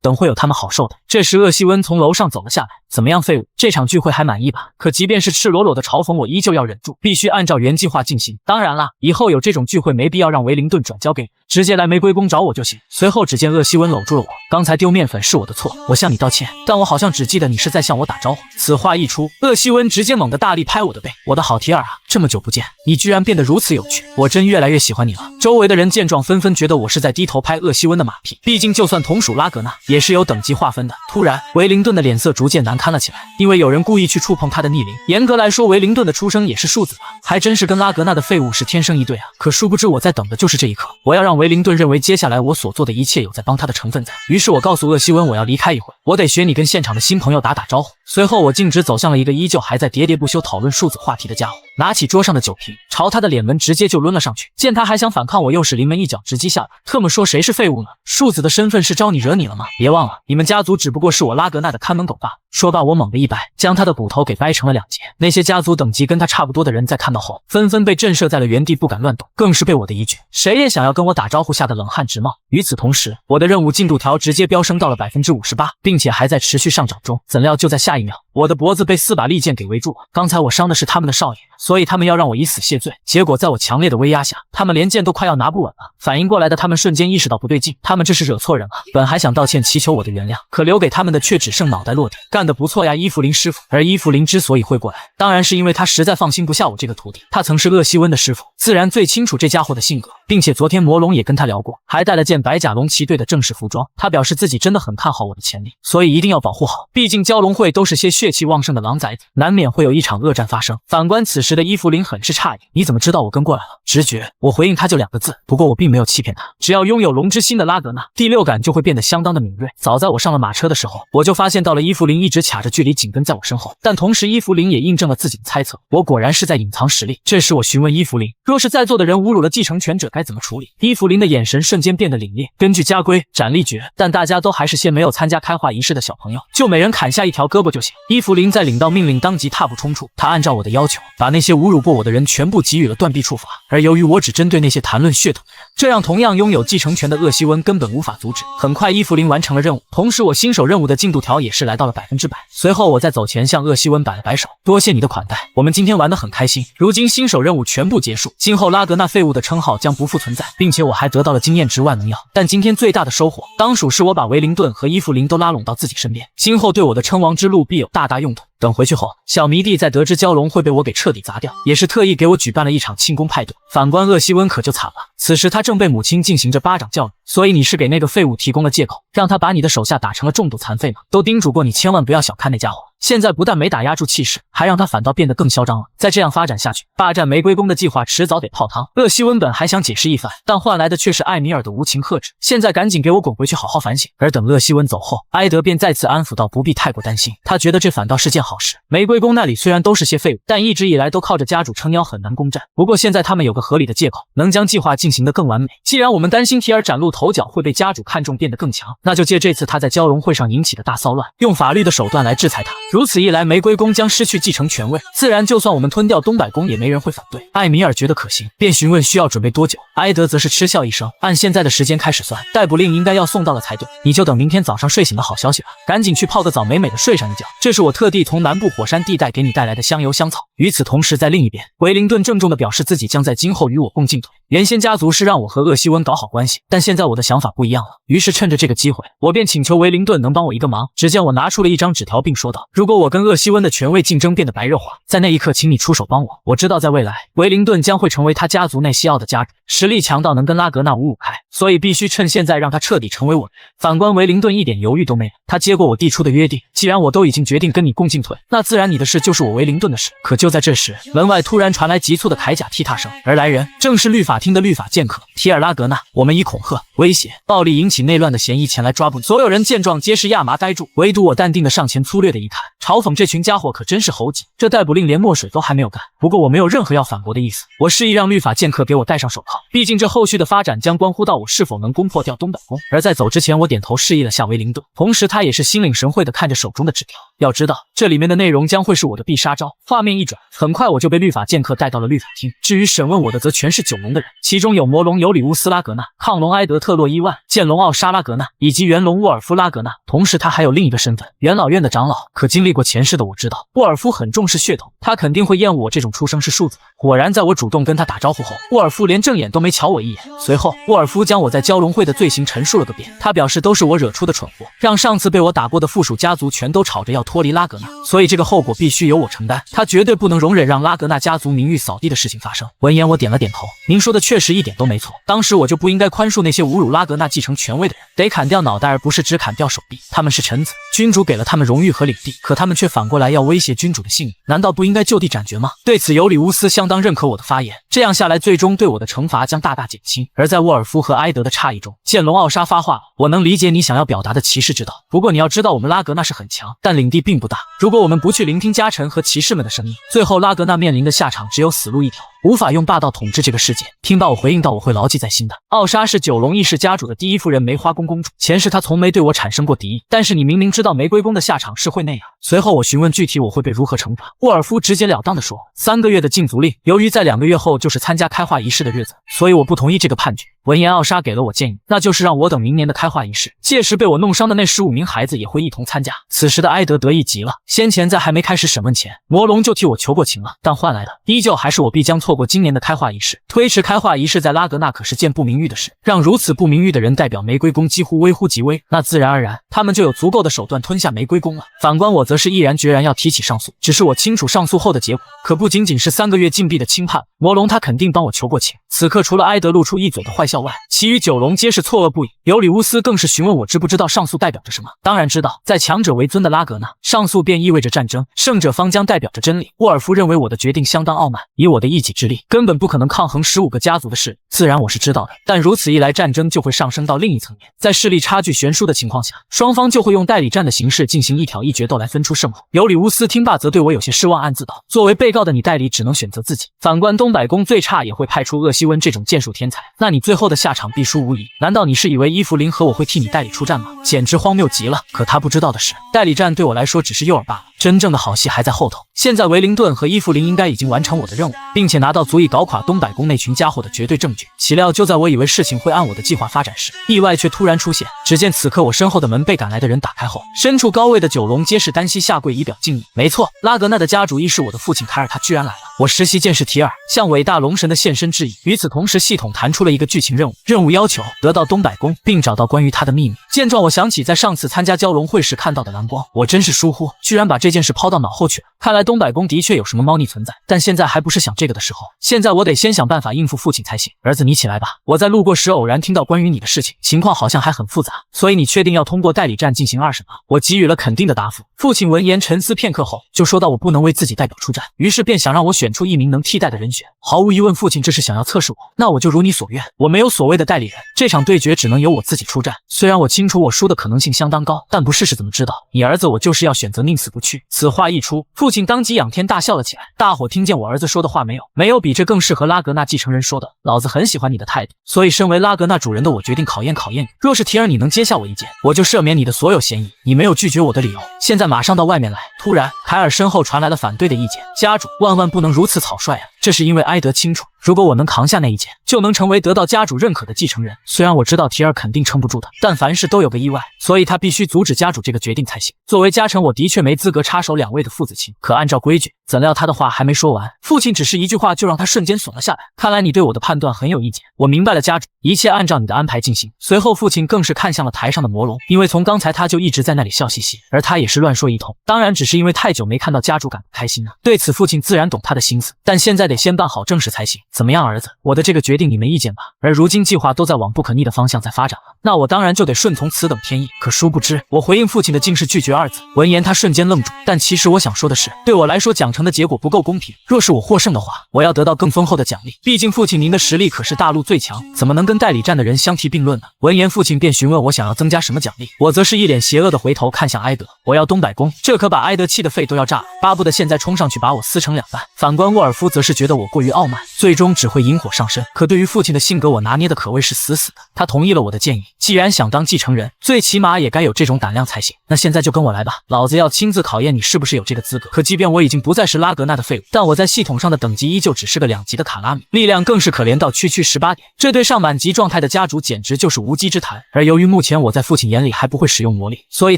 等会有他们好受的。这时厄西温从楼上走了下来，怎么样废物，这场聚会还满意吧？可即便是赤裸裸的嘲讽，我依旧要忍住，必须按照原计划进行。当然啦，以后有这种聚会没必要让维灵顿转交给你，直接来玫瑰宫找我就行。随后只见厄西温搂住了我，刚才丢面粉是我的错，我向你道歉，但我好像只记得你是在向我打招呼。此话一出，厄西温直接猛地大力拍我的背，我的好提尔啊，这么久不见，你居然变得如此有趣，我真越来越喜欢你了。周围的人见状纷纷觉得我是在低头拍厄西温的马屁，毕竟就算同属拉格纳，也是有等级划分的。突然维灵顿的脸色逐渐难堪了起来，因为有人故意去触碰他的逆鳞。严格来说，维灵顿的出生也是庶子吧，还真是跟拉格纳的废物是天生一对啊。可殊不知我在等的就是这一刻，我要让维灵顿认为接下来我所做的一切有在帮他的成分在。于是我告诉厄西温我要离开一会儿，我得学你跟现场的新朋友打招呼。随后我径直走向了一个依旧还在喋喋不休讨论数字话题的家伙，拿起桌上的酒瓶朝他的脸门直接就抡了上去。见他还想反抗，我又是临门一脚直击下来。特么说谁是废物呢？数子的身份是招你惹你了吗？别忘了，你们家族只不过是我拉格纳的看门狗罢了。说罢我猛地一掰，将他的骨头给掰成了2截。那些家族等级跟他差不多的人在看到后，纷纷被震慑在了原地，不敢乱动，更是被我的一句谁也想要跟我打招呼吓得冷汗直冒。与此同时，我的任务进度条直接飙升到了 58%， 并且还在持续上涨中。怎料就在下一秒，我的脖子被4把利剑给围住了。刚才我伤的是他们的少爷，所以他们要让我以死谢罪。结果在我强烈的威压下，他们连剑都快要拿不稳了。反应过来的他们瞬间意识到不对劲，他们这是惹错人了。本还想道歉祈求我的原谅，可留给他们的却只剩脑袋落地。干得不错呀，伊芙琳师傅。而伊芙琳之所以会过来，当然是因为她实在放心不下我这个徒弟。他曾是厄西温的师傅，自然最清楚这家伙的性格，并且昨天魔龙也跟他聊过，还带了件白甲龙骑队的正式服装。他表示自己真的很看好我的潜力，所以一定要保护好。毕竟蛟龙会都是些血气旺盛的狼崽子，难免会有一场恶战发生。反观此时的伊芙琳很是诧异，你怎么知道我跟过来了？直觉。我回应他就2个字，不过我并没有欺骗他。只要拥有龙之心的拉格纳，第六感就会变得相当的敏锐。早在我上了马车的时候，我就发现到了伊芙琳一直卡着距离紧跟在我身后，但同时伊芙琳也印证了自己的猜测，我果然是在隐藏实力。这时我询问伊芙琳，若是在座的人侮辱了继承权者该怎么处理？伊芙琳的眼神瞬间变得凛冽，根据家规斩立决，但大家都还是些没有参加开化仪式的小朋友，就每人砍下1条胳膊就行。伊芙琳在领到命令当即踏步冲出，她按照我的要求，把那些侮辱过我的人全部给予了断臂处罚。而由于我只针对那些谈论血统的人，这让同样拥有继承权的厄西温根本无法阻止。很快伊芙琳完成了任务，同时我新手任务的进度条也是来到了100%。随后我在走前向厄西温摆了摆手，多谢你的款待，我们今天玩得很开心。如今新手任务全部结束，今后拉格纳废物的称号将不复存在，并且我还得到了经验值万能药。但今天最大的收获，当属是我把维灵顿和伊芙琳都拉拢到自己身边，今后对我的称王之路必有大大用途。等回去后，小迷弟在得知蛟龙会被我给彻底砸掉，也是特意给我举办了一场庆功派对。反观厄西温可就惨了，此时他正被母亲进行着巴掌教育，所以你是给那个废物提供了借口，让他把你的手下打成了重度残废吗？都叮嘱过你千万不要小看那家伙，现在不但没打压住气势，还让他反倒变得更嚣张了。再这样发展下去，霸占玫瑰宫的计划迟早得泡汤。厄西温本还想解释一番，但换来的却是艾米尔的无情呵斥。现在赶紧给我滚回去好好反省。而等厄西温走后，埃德便再次安抚道不必太过担心，他觉得这反倒是件好事。玫瑰宫那里虽然都是些废物，但一直以来都靠着家主撑腰，很难攻占。不过现在他们有个合理的借口，能将计划进行得更完美。既然我们担心提尔崭露头角会被家主看中变得更强，那就借这次他在蛟龙会上引起的大骚乱，用法律的手段来制裁他。如此一来，玫瑰宫将失去继承权位，自然就算我们吞掉东百宫也没人会反对。艾米尔觉得可行，便询问需要准备多久。埃德则是嗤笑一声，按现在的时间开始算，逮捕令应该要送到了才对，你就等明天早上睡醒的好消息吧，赶紧去泡个澡，美美的睡上一觉。这是我特地从南部火山地带给你带来的香油香草。与此同时，在另一边，维灵顿郑重地表示自己将在今后与我共进退。原先家族是让我和厄西温搞好关系，但现在我的想法不一样了。于是趁着这个机会，我便请求维灵顿能帮我一个忙。只见我拿出了一张纸条，并说道：如果我跟厄西温的权位竞争变得白热化，在那一刻请你出手帮我。我知道在未来，维灵顿将会成为他家族内西奥的家主，实力强到能跟拉格纳五五开，所以必须趁现在让他彻底成为我的人。反观维灵顿一点犹豫都没有，他接过我递出的约定，既然我都已经决定跟你共进退，那自然你的事就是我维灵顿的事。可就在这时，门外突然传来急促的铠甲踢踏声，而来人正是律法厅的律法剑客提尔拉格纳。我们以恐吓、威胁、暴力引起内乱的嫌疑前来抓捕你。所有人见状皆是亚麻呆住，唯独我淡定的上前粗略的一看，嘲讽这群家伙可真是猴急，这逮捕令连墨水都还没有干。不过我没有任何要反驳的意思，我示意让律法剑客给我戴上手铐，毕竟这后续的发展将关乎到我是否能攻破掉东百宫。而在走之前，我点头示意了下维灵顿，同时他也是心领神会的看着手中的纸条。要知道这里面的内容将会是我的必杀招。画面一转，很快我就被律法剑客带到了律法厅。至于审问我的则全是9龙的人，其中有魔龙尤里乌斯拉格纳、亢龙埃德特洛伊万、剑龙奥沙拉格纳以及元龙沃尔夫拉格纳。同时他还有另一个身份，元老院的长老。可经历过前世的我知道，沃尔夫很重视血统，他肯定会厌恶我这种出生是庶子。果然在我主动跟他打招呼后，沃尔夫连正眼都没瞧我一眼。随后沃尔夫将我在蛟龙会的罪行陈述了个遍，他表示都是我惹出的蠢货，让上次被我打过的附属家族全都吵着要脱离拉格纳，所以这个后果必须由我承担，他绝对不能容忍让拉格纳家族名誉扫地的事情发生。闻言我点了点头，您说的确实一点都没错，当时我就不应该宽恕那些侮辱拉格纳继承权位的人，得砍掉脑袋而不是只砍掉手臂。他们是臣子，君主给了他们荣誉和领地，可他们却反过来要威胁君主的性命，难道不应该就地斩决吗？对此尤里乌斯相当认可我的发言，这样下来最终对我的惩罚将大大减轻。而在沃尔夫和埃德的诧异中，剑龙奥沙发话了，我能理解你想要表达的骑士之道，不过你要知道我们拉格纳是很强，但领地并不大，如果我们不去聆听家臣和骑士们的声音，最后拉格纳面临的下场只有死路一条，无法用霸道统治这个世界。听罢我回应道，我会牢记在心的。奥莎是9龙翼氏家主的第一夫人梅花宫公主，前世她从没对我产生过敌意，但是你明明知道玫瑰宫的下场是会那样。随后我询问具体我会被如何惩罚，沃尔夫直截了当地说，3个月的禁足令，由于在2个月后就是参加开化仪式的日子，所以我不同意这个判决。闻言奥莎给了我建议，那就是让我等明年的开化仪式，届时被我弄伤的那15名孩子也会一同参加。此时的埃德得意极了，先前在还没开始审问前，魔龙就替我求过情了，但换来的依旧还是我必将错错过今年的开化仪式。推迟开化仪式在拉格纳可是件不名誉的事，让如此不名誉的人代表玫瑰宫几乎微乎其微，那自然而然他们就有足够的手段吞下玫瑰宫了。反观我则是毅然决然要提起上诉，只是我清楚上诉后的结果可不仅仅是3个月禁闭的轻判，魔龙他肯定帮我求过情。此刻除了埃德露出一嘴的坏笑外，其余9龙皆是错愕不已。尤里乌斯更是询问我知不知道上诉代表着什么。当然知道，在强者为尊的拉格纳，上诉便意味着战争，胜者方将代表着真理。沃尔夫认为我的决定相当傲慢，以我的一己之力根本不可能抗衡15个家族的势力，自然我是知道的。但如此一来，战争就会上升到另一层面，在势力差距悬殊的情况下，双方就会用代理战的形式进行一挑一决斗来分出胜负。尤里乌斯听罢则对我有些失望，暗自道：作为被告的你代理只能选择自己，反观东百宫最差也会派出厄西温这种剑术天才，那你最后的下场必输无疑。难道你是以为伊芙琳和我会替你代理出战吗？简直荒谬极了。可他不知道的是，代理战对我来说只是诱饵罢了，真正的好戏还在后头。现在维灵顿和伊芙琳应该已经完成我的任务，并且拿到足以搞垮东百宫那群家伙的绝对证据。岂料就在我以为事情会按我的计划发展时，意外却突然出现。只见此刻我身后的门被赶来的人打开后，身处高位的9龙皆是单膝下跪以表敬意。没错，拉格纳的家主亦是我的父亲凯尔，他居然来了。我实习剑士提尔向伟大龙神的现身致意。与此同时，系统弹出了一个剧情任务，任务要求得到东百宫并找到关于他的秘密。见状，我想起在上次参加蛟龙会时看到的蓝光，我真是疏忽，居然把这件事抛到脑后去了。看来东百宫的确有什么猫腻存在，但现在还不是想这个的时候。现在我得先想办法应付父亲才行。儿子，你起来吧，我在路过时偶然听到关于你的事情，情况好像还很复杂，所以你确定要通过代理战进行2审吗？我给予了肯定的答复。父亲闻言沉思片刻后，就说到我不能为自己代表出战，于是便想让我选出一名能替代的人选。毫无疑问，父亲这是想要测试我，那我就如你所愿，我没有所谓的代理人，这场对决只能由我自己出战。虽然我清楚我输的可能性相当高，但不试试怎么知道？你儿子我就是要选择宁死不屈。此话一出，父亲当即仰天大笑了起来。大伙听见我儿子说的话没有？没有比这更适合拉格纳继承人说的。老子很喜欢你的态度，所以身为拉格纳主人的我决定考验考验你。若是提尔你能接下我一剑，我就赦免你的所有嫌疑。你没有拒绝我的理由，现在马上到外面来。突然，凯尔身后传来了反对的意见：家主，万万不能如此草率啊！这是因为埃德清楚，如果我能扛下那一剑，就能成为得到家主认可的继承人。虽然我知道提尔肯定撑不住的，但凡事都有个意外，所以他必须阻止家主这个决定才行。作为家臣，我的确没资格插手2位的父子情，可按照规矩，怎料他的话还没说完，父亲只是一句话就让他瞬间损了下来。看来你对我的判断很有意见。我明白了，家主，一切按照你的安排进行。随后父亲更是看向了台上的魔龙，因为从刚才他就一直在那里笑嘻嘻，而他也是乱说一通，当然只是因为太久没看到家主感不开心了。对此父亲自然懂他的心思，但现在得先办好正事才行。怎么样，儿子，我的这个决定你没意见吧？而如今计划都在往不可逆的方向在发展了，那我当然就得顺从此等天意。可殊不知，我回应父亲的竟是拒绝2字。闻言他瞬间愣住，但其实我想说的是，对我来说奖惩的结果不够公平，若是我获胜的话，我要得到更丰厚的奖励，毕竟父亲您的实力可是大陆最强，怎么能跟代理战的人相提并论呢？闻言父亲便询问我想要增加什么奖励，我则是一脸邪恶的回头看向埃德，我要东百宫。这可把埃德气得肺都要炸了，巴不得现在冲上去把我撕成2半。反观沃尔夫则是觉得我过于傲慢，最终只会引火上身。可对于父亲的性格，我拿捏的可谓是死死的。他同意了我的建议，既然想当继承人，最起码也该有这种胆量才行。那现在就跟我来吧，老子要亲自考验你是不是有这个资格。可即便我已经不再是拉格纳的废物，但我在系统上的等级依旧只是个2级的卡拉米，力量更是可怜到区区18点，这对上满级状态的家主简直就是无稽之谈。而由于目前我在父亲眼里还不会使用魔力，所以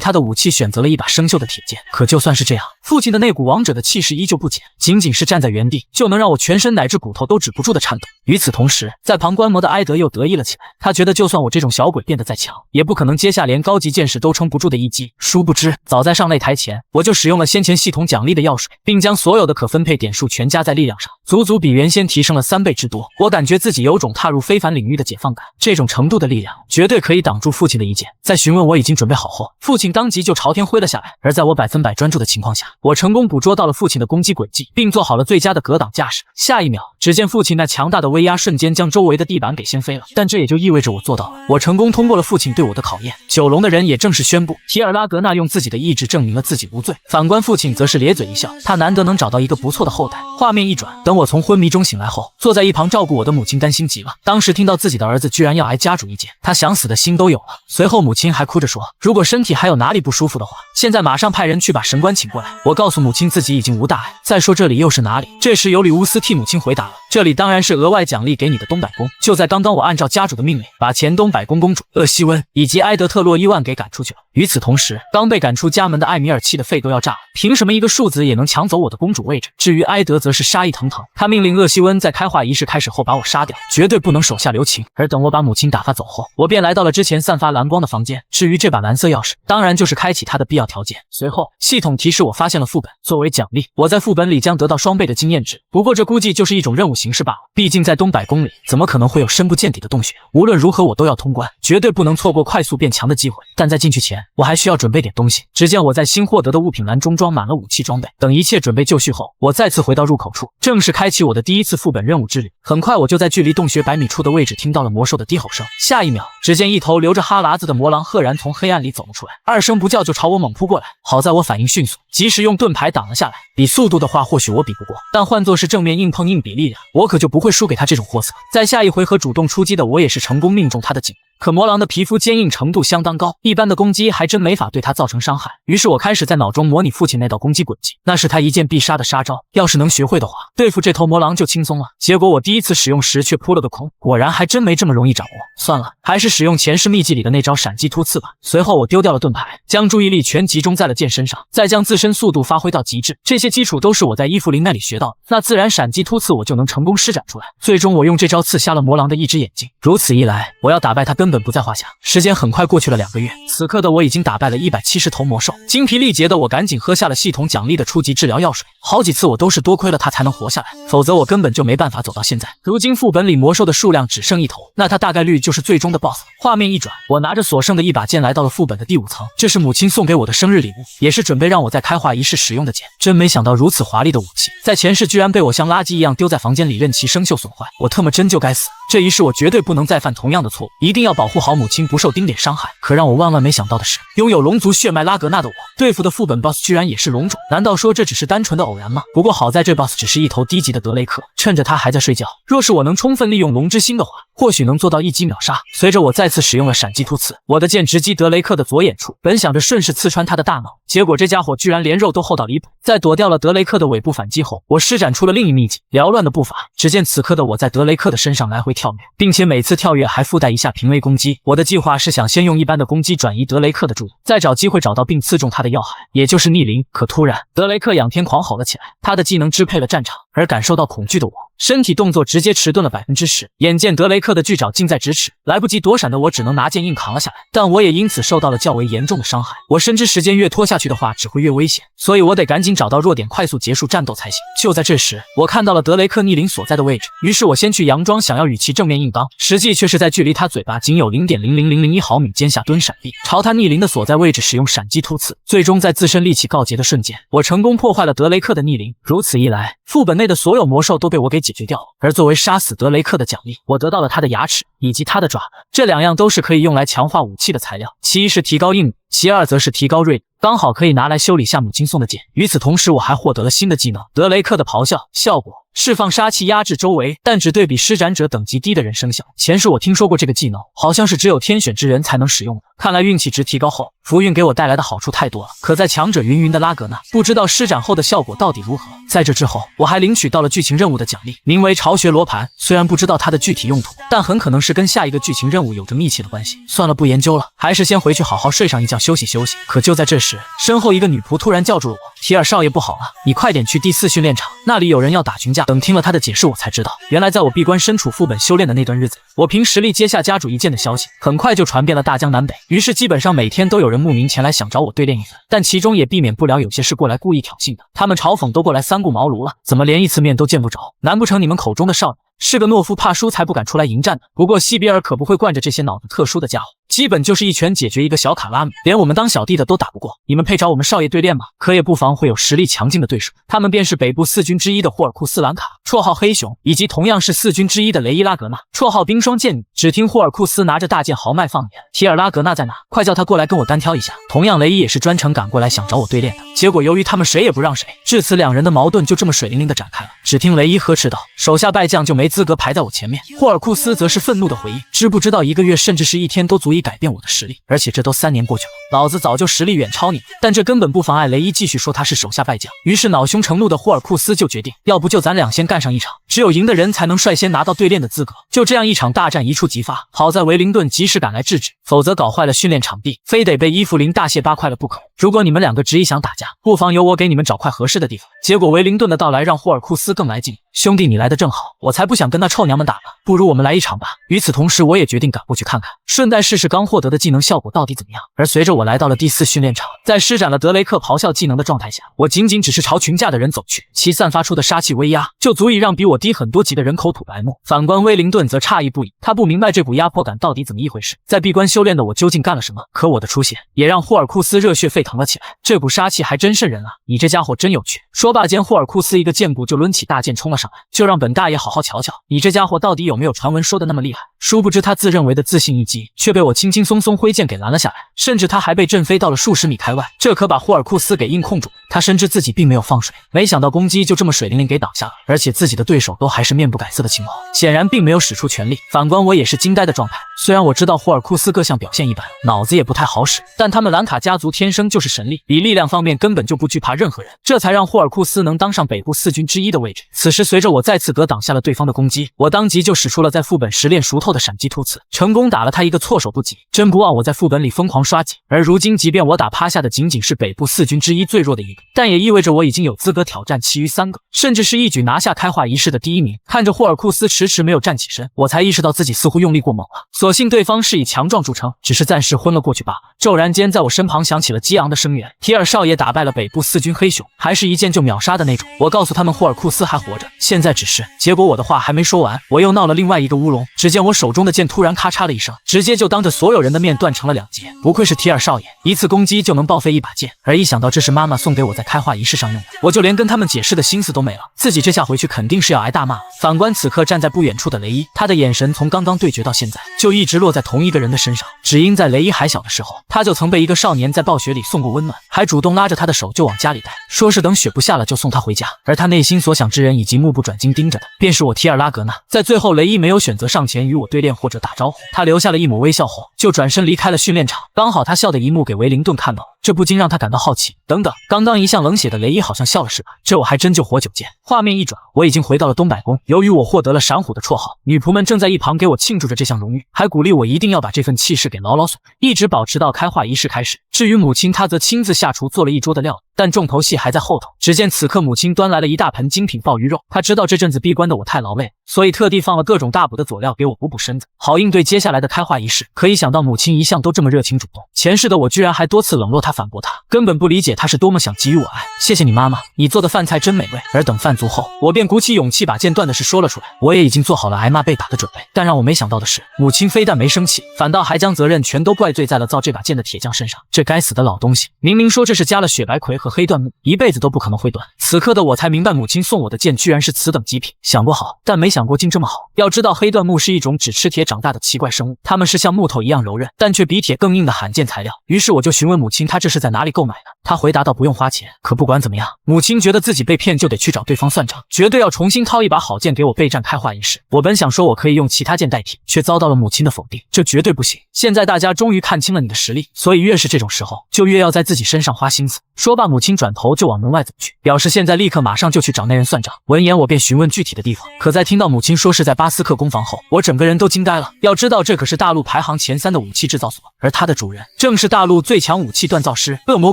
他的武器选择了一把生锈的铁剑。可就算是这样，父亲的那股王者的气势依旧不减，仅仅是站在原地就能让我全身乃至骨头都止不住的颤抖。与此同时，在旁观摩的埃德又得意了起来，他觉得就算我这种小鬼变得再强，也不可能接下连高级剑士都撑不住的一击。殊不知，早在上擂台前，我就使用了先前系统奖励的药水，并将所有的可分配点数全加在力量上，足足比原先提升了3倍之多。我感觉自己有种踏入非凡领域的解放感，这种程度的力量绝对可以挡住父亲的一剑。在询问我已经准备好后，父亲当即就朝天挥了下来，而在我100%专注的情况下，我成功捕捉到了父亲的攻击轨迹，并做好了最佳的格挡架势。下一秒，只见父亲那强大的威压瞬间将周围的地板给掀飞了，但这也就意味着我做到了，我成功通过了父亲对我的考验。9龙的人也正式宣布，提尔拉格纳用自己的意志证明了自己无罪。反观父亲则是咧嘴一笑，他难得能找到一个不错的后代。画面一转，等我从昏迷中醒来后，坐在一旁照顾我的母亲担心极了。当时听到自己的儿子居然要挨家主一剑，他想死的心都有了。随后母亲还哭着说，如果身体还有哪里不舒服的话，现在马上派人去把神官请过来。我告诉母亲自己已经无大碍，再说这里又是哪里？这时尤里乌斯替母亲回答了，这里当然是额外奖励给你的东百宫。就在刚刚，我按照家主的命令，把前东百宫公主厄西温以及埃德特洛伊万给赶出去了。与此同时，刚被赶出家门的艾米尔气得肺都要炸了，凭什么一个庶子也能抢走我的公主位置？至于埃德则是杀意腾腾，他命令厄西温在开化仪式开始后把我杀掉，绝对不能手下留情。而等我把母亲打发走后，我便来到了之前散发蓝光的房间。至于这把蓝色钥匙，当然就是开启它的必要条件。随后系统提示我发现了副本，作为奖励，我在副本里将得到双倍的经验值。不过这估计就是一种任务形式罢了，毕竟在东百宫里，怎么可能会有深不见底的洞穴？无论如何，我都要通关，绝对不能错过快速变强的机会。但在进去前，我还需要准备点东西。只见我在新获得的物品栏中装满了武器装备。等一切准备就绪后，我再次回到入口处，正式开启我的第一次副本任务之旅。很快我就在距离洞穴100米处的位置听到了魔兽的低吼声。下一秒，只见一头流着哈喇子的魔狼赫然从黑暗里走了出来，二声不叫就朝我猛扑过来。好在我反应迅速，及时用盾牌挡了下来。比速度的话，或许我比不过，但换作是正面硬碰硬比力量，我可就不会输给他这种货色。在下一回合主动出击的我也是成功命中他的颈。可魔狼的皮肤坚硬程度相当高，一般的攻击还真没法对他造成伤害。于是我开始在脑中模拟父亲那道攻击轨迹，那是他一剑必杀的杀招，要是能学会的话，对付这头魔狼就轻松了。结果我第一次使用时却扑了个空，果然还真没这么容易掌握。算了，还是使用前世秘籍里的那招闪击突刺吧。随后我丢掉了盾牌，将注意力全集中在了剑身上，再将自身速度发挥到极致。这些基础都是我在伊芙琳那里学到的，那自然闪击突刺我就能成功施展出来。最终我用这招刺瞎了魔狼的一只眼睛，如此一来，我要打败他根本不在话下。时间很快过去了2个月，此刻的我已经打败了170头魔兽，精疲力竭的我赶紧喝下了系统奖励的初级治疗药水。好几次我都是多亏了它才能活下来，否则我根本就没办法走到现在。如今副本里魔兽的数量只剩1头，那它大概率就是最终的 BOSS。画面一转，我拿着所剩的一把剑来到了副本的第5层，这是母亲送给我的生日礼物，也是准备让我在开化仪式使用的剑。真没想到如此华丽的武器，在前世居然被我像垃圾一样丢在房间里，任其生锈损坏。我特么真就该死！这一世我绝对不能再犯同样的错误，一定要保护好母亲不受丁点伤害。可让我万万没想到的是，拥有龙族血脉拉格纳的我，对付的副本 BOSS 居然也是龙种。难道说这只是单纯的偶然吗？不过好在这 BOSS 只是一头低级的德雷克，趁着他还在睡觉，若是我能充分利用龙之心的话，或许能做到一击秒杀。随着我再次使用了闪击突刺，我的剑直击德雷克的左眼处，本想着顺势刺穿他的大脑，结果这家伙居然连肉都厚到离谱。在躲掉了德雷克的尾部反击后，我施展出了另一秘技缭乱的步伐。只见此刻的我在德雷克的身上来回跳跃，并且每次跳跃还附带一下平 V 攻击。我的计划是想先用一般的攻击转移德雷克的注意，再找机会找到并刺中他的要害，也就是逆鳞。可突然德雷克仰天狂吼了起来，他的技能支配了战场，而感受到恐惧的我，身体动作直接迟钝了10%。眼见德雷克的巨爪近在咫尺，来不及躲闪的我只能拿剑硬扛了下来，但我也因此受到了较为严重的伤害。我深知时间越拖下去的话只会越危险，所以我得赶紧找到弱点，快速结束战斗才行。就在这时，我看到了德雷克逆鳞所在的位置，于是我先去佯装想要与其正面硬刚，实际却是在距离他嘴巴仅有 0.00001毫米间下蹲闪避，朝他逆鳞的所在位置使用闪击突刺。最终在自身力气告竭的瞬间，我成功破坏了德雷克的逆鳞。如此一来，副本内的所有魔兽都被我给解决掉了，而作为杀死德雷克的奖励，我得到了他的牙齿以及他的爪子，这2样都是可以用来强化武器的材料，其一是提高硬度，其二则是提高锐度，刚好可以拿来修理下母亲送的剑。与此同时，我还获得了新的技能德雷克的咆哮效果，释放杀气压制周围，但只对比施展者等级低的人生效。前世我听说过这个技能，好像是只有天选之人才能使用的。看来运气值提高后，符运给我带来的好处太多了。可在强者云云的拉格纳，不知道施展后的效果到底如何。在这之后，我还领取到了剧情任务的奖励，名为巢穴罗盘。虽然不知道它的具体用途，但很可能是跟下一个剧情任务有着密切的关系。算了，不研究了，还是先回去好好睡上一觉休息休息。可就在这时，身后一个女仆突然叫住了我：“提尔少爷，不好了，你快点去第4训练场，那里有人要打群架。”等听了他的解释，我才知道，原来在我闭关身处副本修炼的那段日子，我凭实力接下家主一剑的消息，很快就传遍了大江南北。于是基本上每天都有人慕名前来想找我对练一番，但其中也避免不了有些是过来故意挑衅的。他们嘲讽都过来3顾茅庐了，怎么连一次面都见不着？难不成你们口中的少女是个懦夫怕输才不敢出来迎战的？不过西比尔可不会惯着这些脑子特殊的家伙，基本就是一拳解决一个小卡拉米，连我们当小弟的都打不过，你们配找我们少爷对练吗？可也不妨会有实力强劲的对手，他们便是北部4军之一的霍尔库斯兰卡，绰号黑熊，以及同样是4军之一的雷伊拉格纳，绰号冰霜剑女。只听霍尔库斯拿着大剑豪迈放言：“提尔拉格纳在哪？快叫他过来跟我单挑一下。”同样雷伊也是专程赶过来想找我对练的，结果由于他们谁也不让谁，至此2人的矛盾就这么水灵灵的展开了。只听雷伊呵斥道：“手下败将就没资格排在我前面。霍尔库斯则是愤怒的回应，知不知道1个月甚至是1天都足以改变我的实力，而且这都3年过去了，老子早就实力远超你了。但这根本不妨碍雷伊继续说他是手下败将。于是恼羞成怒的霍尔库斯就决定，要不就咱俩先干上一场，只有赢的人才能率先拿到对练的资格。就这样一场大战一触即发，好在维灵顿及时赶来制止，否则搞坏了训练场地，非得被伊芙琳大卸八块了不可。如果你们2个执意想打架，不妨由我给你们找块合适的地方。结果维灵顿的到来让霍尔库斯更来劲，兄弟你来的正好，我才不想跟那臭娘们打呢，不如我们来一场吧。与此同时，我也决定赶过去看看，顺带试试刚获得的技能效果到底怎么样。而随着我来到了第4训练场，在施展了德雷克咆哮技能的状态下，我仅仅只是朝群架的人走去，其散发出的杀气威压就足以让比我低很多级的人口吐白沫。反观威灵顿则诧异不已，他不明白这股压迫感到底怎么一回事，在闭关修炼的我究竟干了什么？可我的出现也让霍尔库斯热血沸腾了起来，这股杀气还真瘆人啊！你这家伙真有趣。说罢间，霍尔库斯一个箭步就抡起大剑冲了上来，就让本大爷好好瞧瞧，你这家伙到底有没有传闻说的那么厉害？殊不知他自认为的自信一击，却被我轻轻松松挥剑给拦了下来，甚至他还被震飞到了数十米开外，这可把霍尔库斯给硬控住。他深知自己并没有放水，没想到攻击就这么水灵灵给挡下了，而且自己的对手都还是面不改色的青袍，显然并没有使出全力。反观我也是惊呆的状态，虽然我知道霍尔库斯各项表现一般，脑子也不太好使，但他们兰卡家族天生就是神力，比力量方面根本就不惧怕任何人，这才让霍尔库斯能当上北部4军之一的位置。此时随着我再次格挡下了对方的攻击，我当即就使出了在副本时练熟透的闪击突刺，成功打了他一个措手不及。真不枉我在副本里疯狂刷级，而如今即便我打趴下的仅仅是北部4军之一最弱的一个，但也意味着我已经有资格挑战其余3个，甚至是一举拿下开化仪式的第1名。看着霍尔库斯迟迟没有站起身，我才意识到自己似乎用力过猛了，所幸对方是以强壮著称，只是暂时昏了过去罢了。骤然间在我身旁响起了激昂的声援，提尔少爷打败了北部4军黑熊，还是一剑就秒杀的那种。我告诉他们霍尔库斯还活着，现在只是……结果我的话还没说完，我又闹了另外一个乌龙。只见我手中的剑突然咔嚓了一声，直接就当着所有人的面断成了2截。不愧是提尔少爷，一次攻击就能报废一把剑。而一想到这是妈妈送给我在开化仪式上用的，我就连跟他们解释的心思都没了，自己这下回去肯定是要挨大骂。反观此刻站在不远处的雷伊，他的眼神从刚刚对决到现在就一直落在同一个人的身上，只因在雷伊还小的时候，他就曾被一个少年在暴雪里送过温暖，还主动拉着他的手就往家里带，说是等雪不下了就送他回家。而他内心所想之人以及目不转睛盯着的，便是我提尔拉格纳。在最后雷伊没有选择上前与我对练或者打招呼，他留下了一抹微笑后就转身离开了训练场。刚好他笑的一幕给维灵顿看到，这不禁让他感到好奇。等等，刚刚一向冷血的雷伊好像笑了是吧？这我还真就活久见。画面一转，我已经回到了东百宫。由于我获得了闪虎的绰号，女仆们正在一旁给我庆祝着这项荣誉，还鼓励我一定要把这份气势给牢牢锁，一直保持到开化仪式开始。至于母亲，她则亲自下厨做了一桌的料理，但重头戏还在后头。只见此刻母亲端来了一大盆精品鲍鱼肉，她知道这阵子闭关的我太劳累，所以特地放了各种大补的佐料给我补补身子，好应对接下来的开化仪式。可一想到母亲一向都这么热情主动，前世的我居然还多次冷落她反驳她，根本不理解她是多么想给予我爱。谢谢你妈妈，你做的饭菜真美味。而等饭足后，我便鼓起勇气把剑断的事说了出来。我也已经做好了挨骂被打的准备，但让我没想到的是，母亲非但没生气，反倒还将责任全都怪罪在了造这把剑的铁匠身上。这该死的老东西，明明说这是加了雪白葵和黑椴木，一辈子都不可能会断。此刻的我才明白，母亲送我的剑居然是此等极品。想过好，但没想过竟这么好。要知道黑椴木是一种只吃铁长大的奇怪生物，它们是像木头一样柔韧，但却比铁更硬的罕见材料。于是我就询问母亲，她这是在哪里购买的？她回答道不用花钱。可不管怎么样，母亲觉得自己被骗，就得去找对方算账，绝对要重新掏一把好剑给我备战开化仪式。我本想说我可以用其他剑代替，却遭到了母亲的否定，这绝对不行。现在大家终于看清了你的实力，所以越是这种时候，就越要在自己身上花心思。说罢，母亲转头就往门外走去，表示现在立刻马上就去找那人算账。闻言，我便询问具体的地方，可在听到母亲说是在巴斯克工坊后，我整个人都惊呆了。要知道，这可是大陆排行前3的武器制造所，而它的主人正是大陆最强武器锻造师恶魔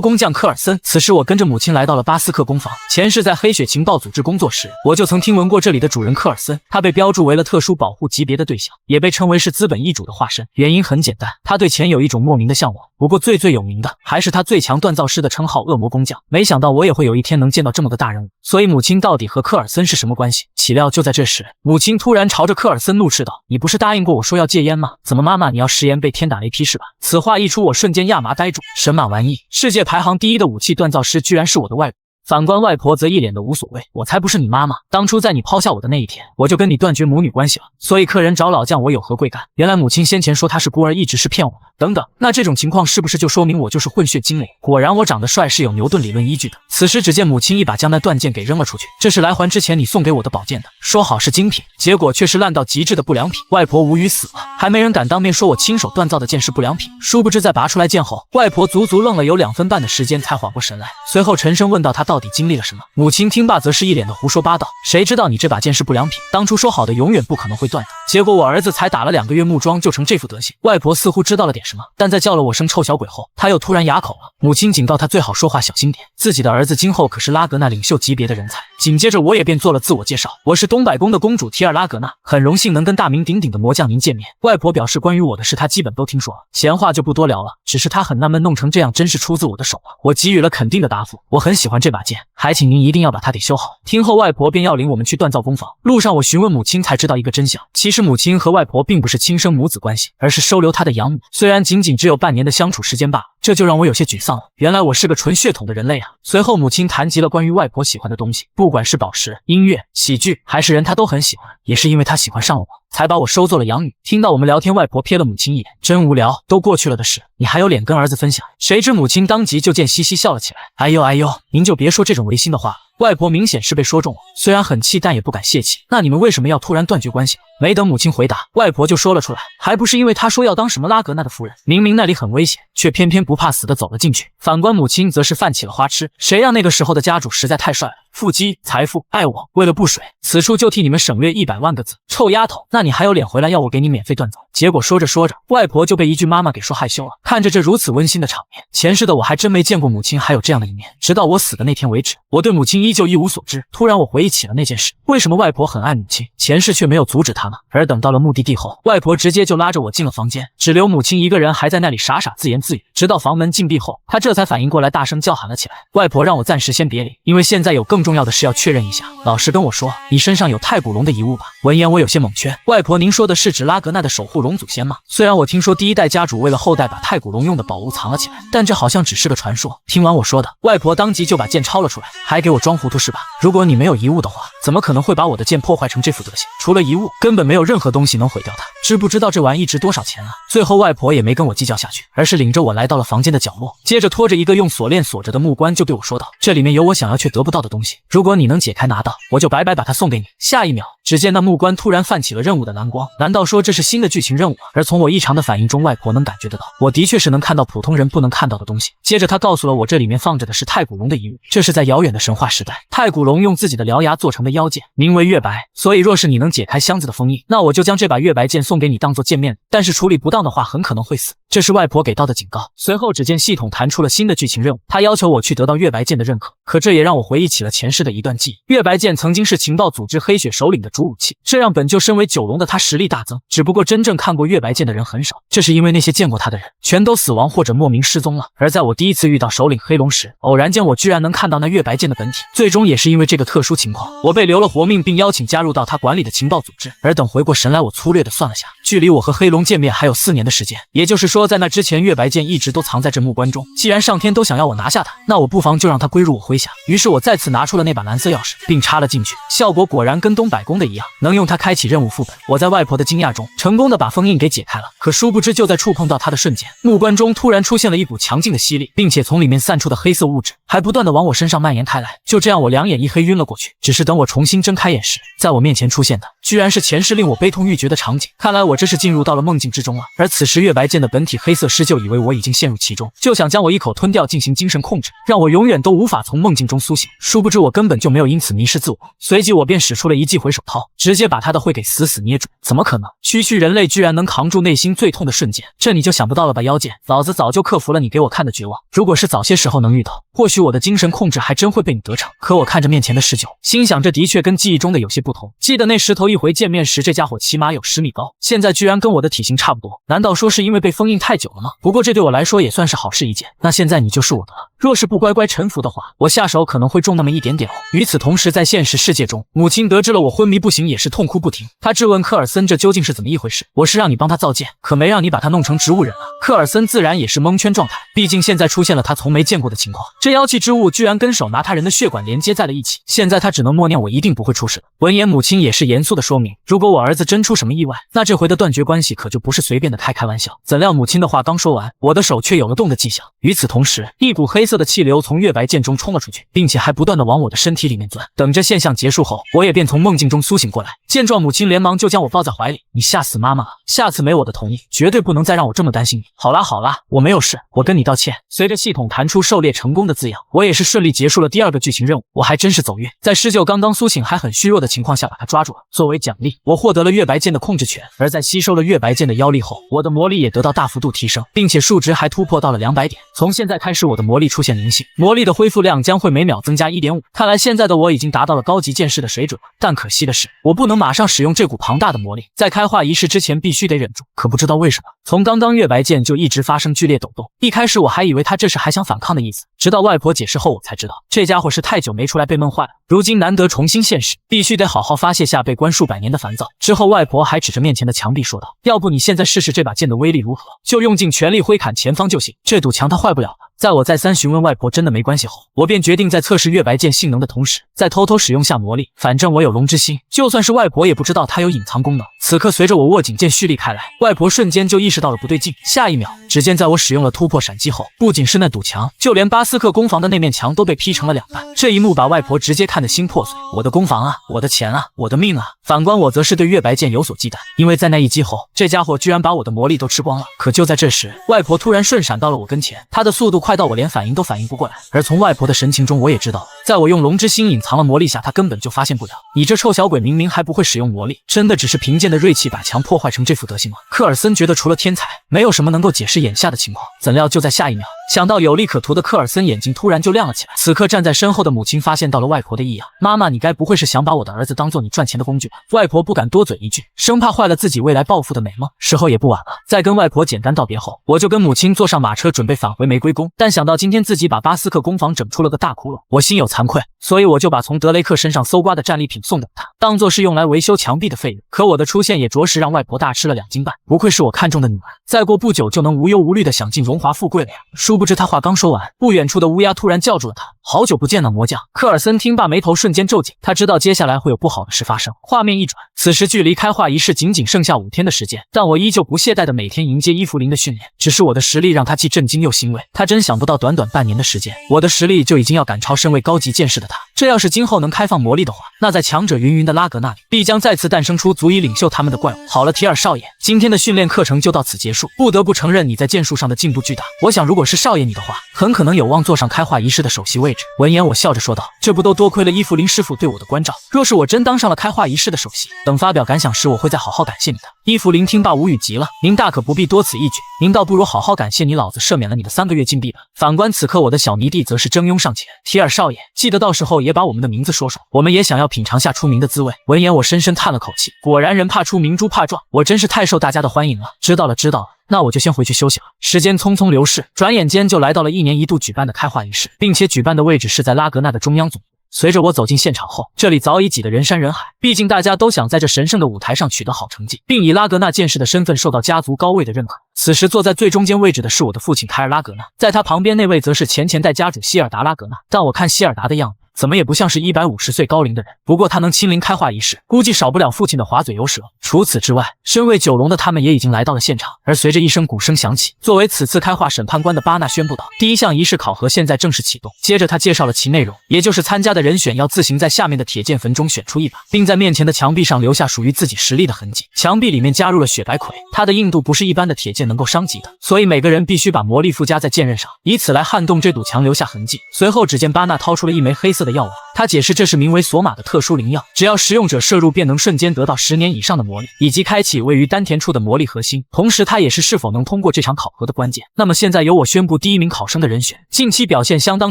工匠科尔森。此时，我跟着母亲来到了巴斯克工坊。前世在黑雪情报组织工作时，我就曾听闻过这里的主人科尔森，他被标注为了特殊保护级别的对象，也被称为是资本一主的化身。原因很简单，他对钱有一种莫名的向往。不过最有名的还是他最强锻造师的称号恶魔工匠。没想到我也会有一天能见到这么个大人物，所以母亲到底和科尔森是什么关系？岂料就在这时，母亲突然朝着科尔森怒斥道：“你不是答应过我说要戒烟吗？怎么妈妈你要食言被天打雷劈是吧？”此话一出，我瞬间亚麻呆住，神马玩意，世界排行第1的武器锻造师居然是我的外反观外婆则一脸的无所谓，我才不是你妈妈，当初在你抛下我的那一天，我就跟你断绝母女关系了，所以客人找老将我有何贵干？原来母亲先前说她是孤儿一直是骗我的，等等，那这种情况是不是就说明我就是混血精灵？果然我长得帅是有牛顿理论依据的。此时只见母亲一把将那断剑给扔了出去，这是来还之前你送给我的宝剑的，说好是精品，结果却是烂到极致的不良品。外婆无语死了，还没人敢当面说我亲手锻造的剑是不良品。殊不知在拔出来剑后，外婆足足愣了有2分半的时间才缓过神来，随后沉声问道她到底经历了什么。母亲听罢则是一脸的胡说八道，谁知道你这把剑是不良品，当初说好的永远不可能会断的，结果我儿子才打了2个月木桩就成这副德行。外婆似乎知道了点什么，但在叫了我声臭小鬼后，她又突然哑口了。母亲警告她最好说话小心点，自己的儿子今后可是拉格纳领袖级别的人才。紧接着我也便做了自我介绍，我是东百宫的公主提尔拉格纳，很荣幸能跟大名鼎鼎的魔将您见面。外婆表示关于我的事她基本都听说了，闲话就不多聊了，只是她很纳闷弄成这样真是出自我的手啊。我给予了肯定的答复，我很喜欢这把剑，还请您一定要把它给修好。听后外婆便要领我们去锻造工坊，路上我询问母亲才知道一个真相，其实母亲和外婆并不是亲生母子关系，而是收留她的养母，虽然仅仅只有半年的相处时间罢了，这就让我有些沮丧了，原来我是个纯血统的人类啊。随后母亲谈及了关于外婆喜欢的东西，不管是宝石、音乐、喜剧还是人她都很喜欢，也是因为她喜欢上了我，才把我收做了养女。听到我们聊天，外婆瞥了母亲一眼，真无聊，都过去了的事，你还有脸跟儿子分享？谁知母亲当即就见嘻嘻笑了起来，哎呦哎呦，您就别说这种违心的话了。外婆明显是被说中了，虽然很气，但也不敢泄气。那你们为什么要突然断绝关系？没等母亲回答，外婆就说了出来，还不是因为她说要当什么拉格纳的夫人，明明那里很危险，却偏偏不怕死的走了进去。反观母亲则是泛起了花痴，谁让那个时候的家主实在太帅了，腹肌、财富、爱我，为了不水，此处就替你们省略100万个字。臭丫头，那你还有脸回来要我给你免费锻造？结果说着说着，外婆就被一句妈妈给说害羞了。看着这如此温馨的场面，前世的我还真没见过母亲还有这样的一面，直到我死的那天为止，我对母亲依旧一无所知。突然我回忆起了那件事，为什么外婆很爱母亲，前世却没有阻止她呢？而等到了目的地后，外婆直接就拉着我进了房间，只留母亲一个人还在那里傻傻自言自语，直到房门紧闭后，她这才反应过来，大声叫喊了起来，外婆让我暂时先别离，因为现在有更重要的事要确认一下。老实跟我说，你身上有太古龙的遗物吧？闻言我有些懵圈，外婆您说的是指拉格纳的守护龙祖先吗？虽然我听说第一代家主为了后代把太古龙用的宝物藏了起来，但这好像只是个传说。听完我说的，外婆当即就把剑抄了出来，还给我装糊涂是吧？如果你没有遗物的话，怎么可能会把我的剑破坏成这副德行？除了遗物，根本没有任何东西能毁掉它。知不知道这玩意值多少钱啊？最后外婆也没跟我计较下去，而是领着我来到了房间的角落，接着拖着一个用锁链锁着的木棺就对我说道，这里面有我想要却得不到的东西，如果你能解开拿到，我就白白把它送给你。下一秒，只见那木棺突然泛起了任务的蓝光，难道说这是新的剧情任务？而从我异常的反应中，外婆能感觉得到，我的确是能看到普通人不能看到的东西。接着她告诉了我，这里面放着的是太古龙的遗物，这是在遥远的神话时代，太古龙用自己的獠牙做成的妖剑，名为月白，所以若是你能解开箱子的封印，那我就将这把月白剑送给你当做见面，但是处理不当的话很可能会死。这是外婆给到的警告。随后只见系统弹出了新的剧情任务，他要求我去得到月白剑的认可，可这也让我回忆起了前世的一段记忆。月白剑曾经是情报组织黑雪首领的主武器，这让本就身为九龙的他实力大增，只不过真正看过月白剑的人很少，这是因为那些见过他的人全都死亡或者莫名失踪了。而在我第一次遇到首领黑龙时，偶然间我居然能看到那月白剑的本体，最终也是因为这个特殊情况，我被留了活命并邀请加入到他管理的情报组织。而等回过神来，我粗略的算了下，距离我和黑龙见面还有4年的时间，也就是说在那之前月白剑一直都藏在这木棺中，既然上天都想要我拿下它，那我不妨就让它归入我麾下。于是我再次拿出了那把蓝色钥匙并插了进去，效果果然跟东百宫的一样，能用它开启任务副本。我在外婆的惊讶中成功的把封印给解开了，可殊不知就在触碰到它的瞬间，木棺中突然出现了一股强劲的吸力，并且从里面散出的黑色物质还不断的往我身上蔓延开来。就这样我两眼一黑晕了过去，只是等我重新睁开眼时，在我面前出现的居然是前世令我悲痛欲绝的场景。看来我这是进入到了梦境之中了。而此时月白剑的本体黑色狮就以为我已经陷入其中，就想将我一口吞掉进行精神控制，让我永远都无法从梦境中苏醒。殊不知我根本就没有因此迷失自我，随即我便使出了一记回手掏，直接把他的喙给死死捏住。怎么可能？区区人类居然能扛住内心最痛的瞬间，这你就想不到了吧？妖剑，老子早就克服了你给我看的绝望，如果是早些时候能遇到，或许我的精神控制还真会被你得逞。可我看着面前的19，心想这的确跟记忆中的有些不同。记得那石头一回见面时，这家伙起码有10米高，现在在居然跟我的体型差不多，难道说是因为被封印太久了吗？不过这对我来说也算是好事一件。那现在你就是我的了，若是不乖乖臣服的话，我下手可能会重那么一点点哦。与此同时，在现实世界中，母亲得知了我昏迷不醒，也是痛哭不停。她质问科尔森这究竟是怎么一回事？我是让你帮他造剑，可没让你把他弄成植物人啊。科尔森自然也是蒙圈状态，毕竟现在出现了他从没见过的情况，这妖气之物居然跟手拿他人的血管连接在了一起。现在他只能默念我一定不会出事。闻言，母亲也是严肃的说明，如果我儿子真出什么意外，那这回的断绝关系可就不是随便的开玩笑。怎料母亲的话刚说完，我的手却有了动的迹象。与此同时，一股黑色的气流从月白剑中冲了出去，并且还不断的往我的身体里面钻。等着现象结束后，我也便从梦境中苏醒过来。见状，母亲连忙就将我抱在怀里，你吓死妈妈了，下次没我的同意，绝对不能再让我这么担心你。好啦好啦，我没有事，我跟你道歉。随着系统弹出狩猎成功的字样，我也是顺利结束了第2个剧情任务。我还真是走运，在施救刚刚苏醒还很虚弱的情况下把他抓住了。作为奖励，我获得了月白剑的控制权。而在吸收了月白剑的妖力后，我的魔力也得到大幅度提升，并且数值还突破到了200点。从现在开始，我的魔力出现灵性，魔力的恢复量将会每秒增加 1.5。看来现在的我已经达到了高级剑士的水准了。但可惜的是，我不能马上使用这股庞大的魔力，在开化仪式之前必须得忍住。可不知道为什么，从刚刚月白剑就一直发生剧烈抖动。一开始我还以为他这是还想反抗的意思，直到外婆解释后我才知道，这家伙是太久没出来被闷坏了，如今难得重新现世，必须得好好发泄下被关数百年的烦躁。之后外婆还指着面前的墙壁说道，要不你现在试试这把剑的威力如何，就用尽全力挥砍前方就行，这堵墙它坏不了了。在我再三询问外婆真的没关系后，我便决定在测试月白剑性能的同时，再偷偷使用下魔力。反正我有龙之心，就算是外婆也不知道它有隐藏功能。此刻随着我握紧剑蓄力开来，外婆瞬间就意识到了不对劲。下一秒，只见在我使用了突破闪击后，不仅是那堵墙，就连巴斯克攻防的那面墙都被劈成了2半。这一幕把外婆直接看得心破碎。我的攻防啊，我的钱啊，我的命啊！反观我则是对月白剑有所忌惮，因为在那一击后，这家伙居然把我的魔力都吃光了。可就在这时，外婆突然瞬闪到了我跟前，她的速度快到我连反应都反应不过来。而从外婆的神情中，我也知道，在我用龙之心隐藏了魔力下，她根本就发现不了。你这臭小鬼明明还不会使用魔力，真的只是凭借的锐气把墙破坏成这副德行吗？科尔森觉得除了天才，没有什么能够解释眼下的情况。怎料就在下一秒，想到有利可图的科尔森眼睛突然就亮了起来。此刻站在身后的母亲发现到了外婆的异样，妈妈，你该不会是想把我的儿子当做你赚钱的工具吧？外婆不敢多嘴一句，生怕坏了自己未来暴富的美梦。时候也不晚了，在跟外婆简单道别后，我就跟母亲坐上马车准备返回玫瑰宫。但想到今天自己把巴斯克工坊整出了个大窟窿，我心有惭愧，所以我就把从德雷克身上搜刮的战利品送给他，当做是用来维修墙壁的费用。可我的出现也着实让外婆大吃了2斤半，不愧是我看中的女儿，再过不久就能无忧无虑的享尽荣华富贵了呀。殊不知他话刚说完，不远处的乌鸦突然叫住了他，好久不见呢，魔将。科尔森听罢眉头瞬间皱紧，他知道接下来会有不好的事发生。画面一转，此时距离开化仪式仅仅剩下5天的时间，但我依旧不懈怠的每天迎接伊芙琳的训练。只是我的实力让他既震惊又欣慰，他真想不到短短半年的时间，我的实力就已经要赶超身为高级剑士的他。这要是今后能开放魔力的话，那在强者云云的拉格那里，必将再次诞生出足以领袖他们的怪物。好了，提尔少爷，今天的训练课程就到此结束。不得不承认你在剑术上的进步巨大，我想如果是少爷你的话，很可能有望坐上开化仪式的首席位置。闻言我笑着说道，这不都多亏了伊芙琳师傅对我的关照，若是我真当上了开化仪式的首席，等发表感想时我会再好好感谢你的。伊芙琳听罢无语极了，您大可不必多此一举，您倒不如好好感谢你老子赦免了你的3个月禁闭吧。反观此刻我的小迷弟则是争拥上前，提尔少爷，记得到时候也把我们的名字说说，我们也想要品尝下出名的滋味。闻言我深深叹了口气，果然人怕出名猪怕壮，我真是太受大家的欢迎了。知道了知道了，那我就先回去休息了。时间匆匆流逝，转眼间就来到了1年1度举办的开化仪式，并且举办的位置是在拉格纳的中央总部。随着我走进现场后，这里早已挤得人山人海，毕竟大家都想在这神圣的舞台上取得好成绩，并以拉格纳剑士的身份受到家族高位的认可。此时坐在最中间位置的是我的父亲凯尔拉格纳，在他旁边那位则是前代家主希尔达拉格纳，但我看希尔达的样子怎么也不像是150岁高龄的人，不过他能亲临开化仪式，估计少不了父亲的滑嘴有舌。除此之外，身为九龙的他们也已经来到了现场，而随着一声鼓声响起，作为此次开化审判官的巴纳宣布道，第1项仪式考核现在正式启动。接着他介绍了其内容，也就是参加的人选要自行在下面的铁剑坟中选出一把，并在面前的墙壁上留下属于自己实力的痕迹。墙壁里面加入了雪白葵，它的硬度不是一般的铁剑能够伤及的，所以每个人必须把魔力附加在剑刃上，以此来撼动这堵墙留下痕迹。随后只见巴纳掏出了一枚黑色的药丸，他解释这是名为索玛的特殊灵药，只要食用者摄入便能瞬间得到10年以上的魔力，以及开启位于丹田处的魔力核心。同时，它也是否能通过这场考核的关键。那么现在由我宣布第1名考生的人选，近期表现相当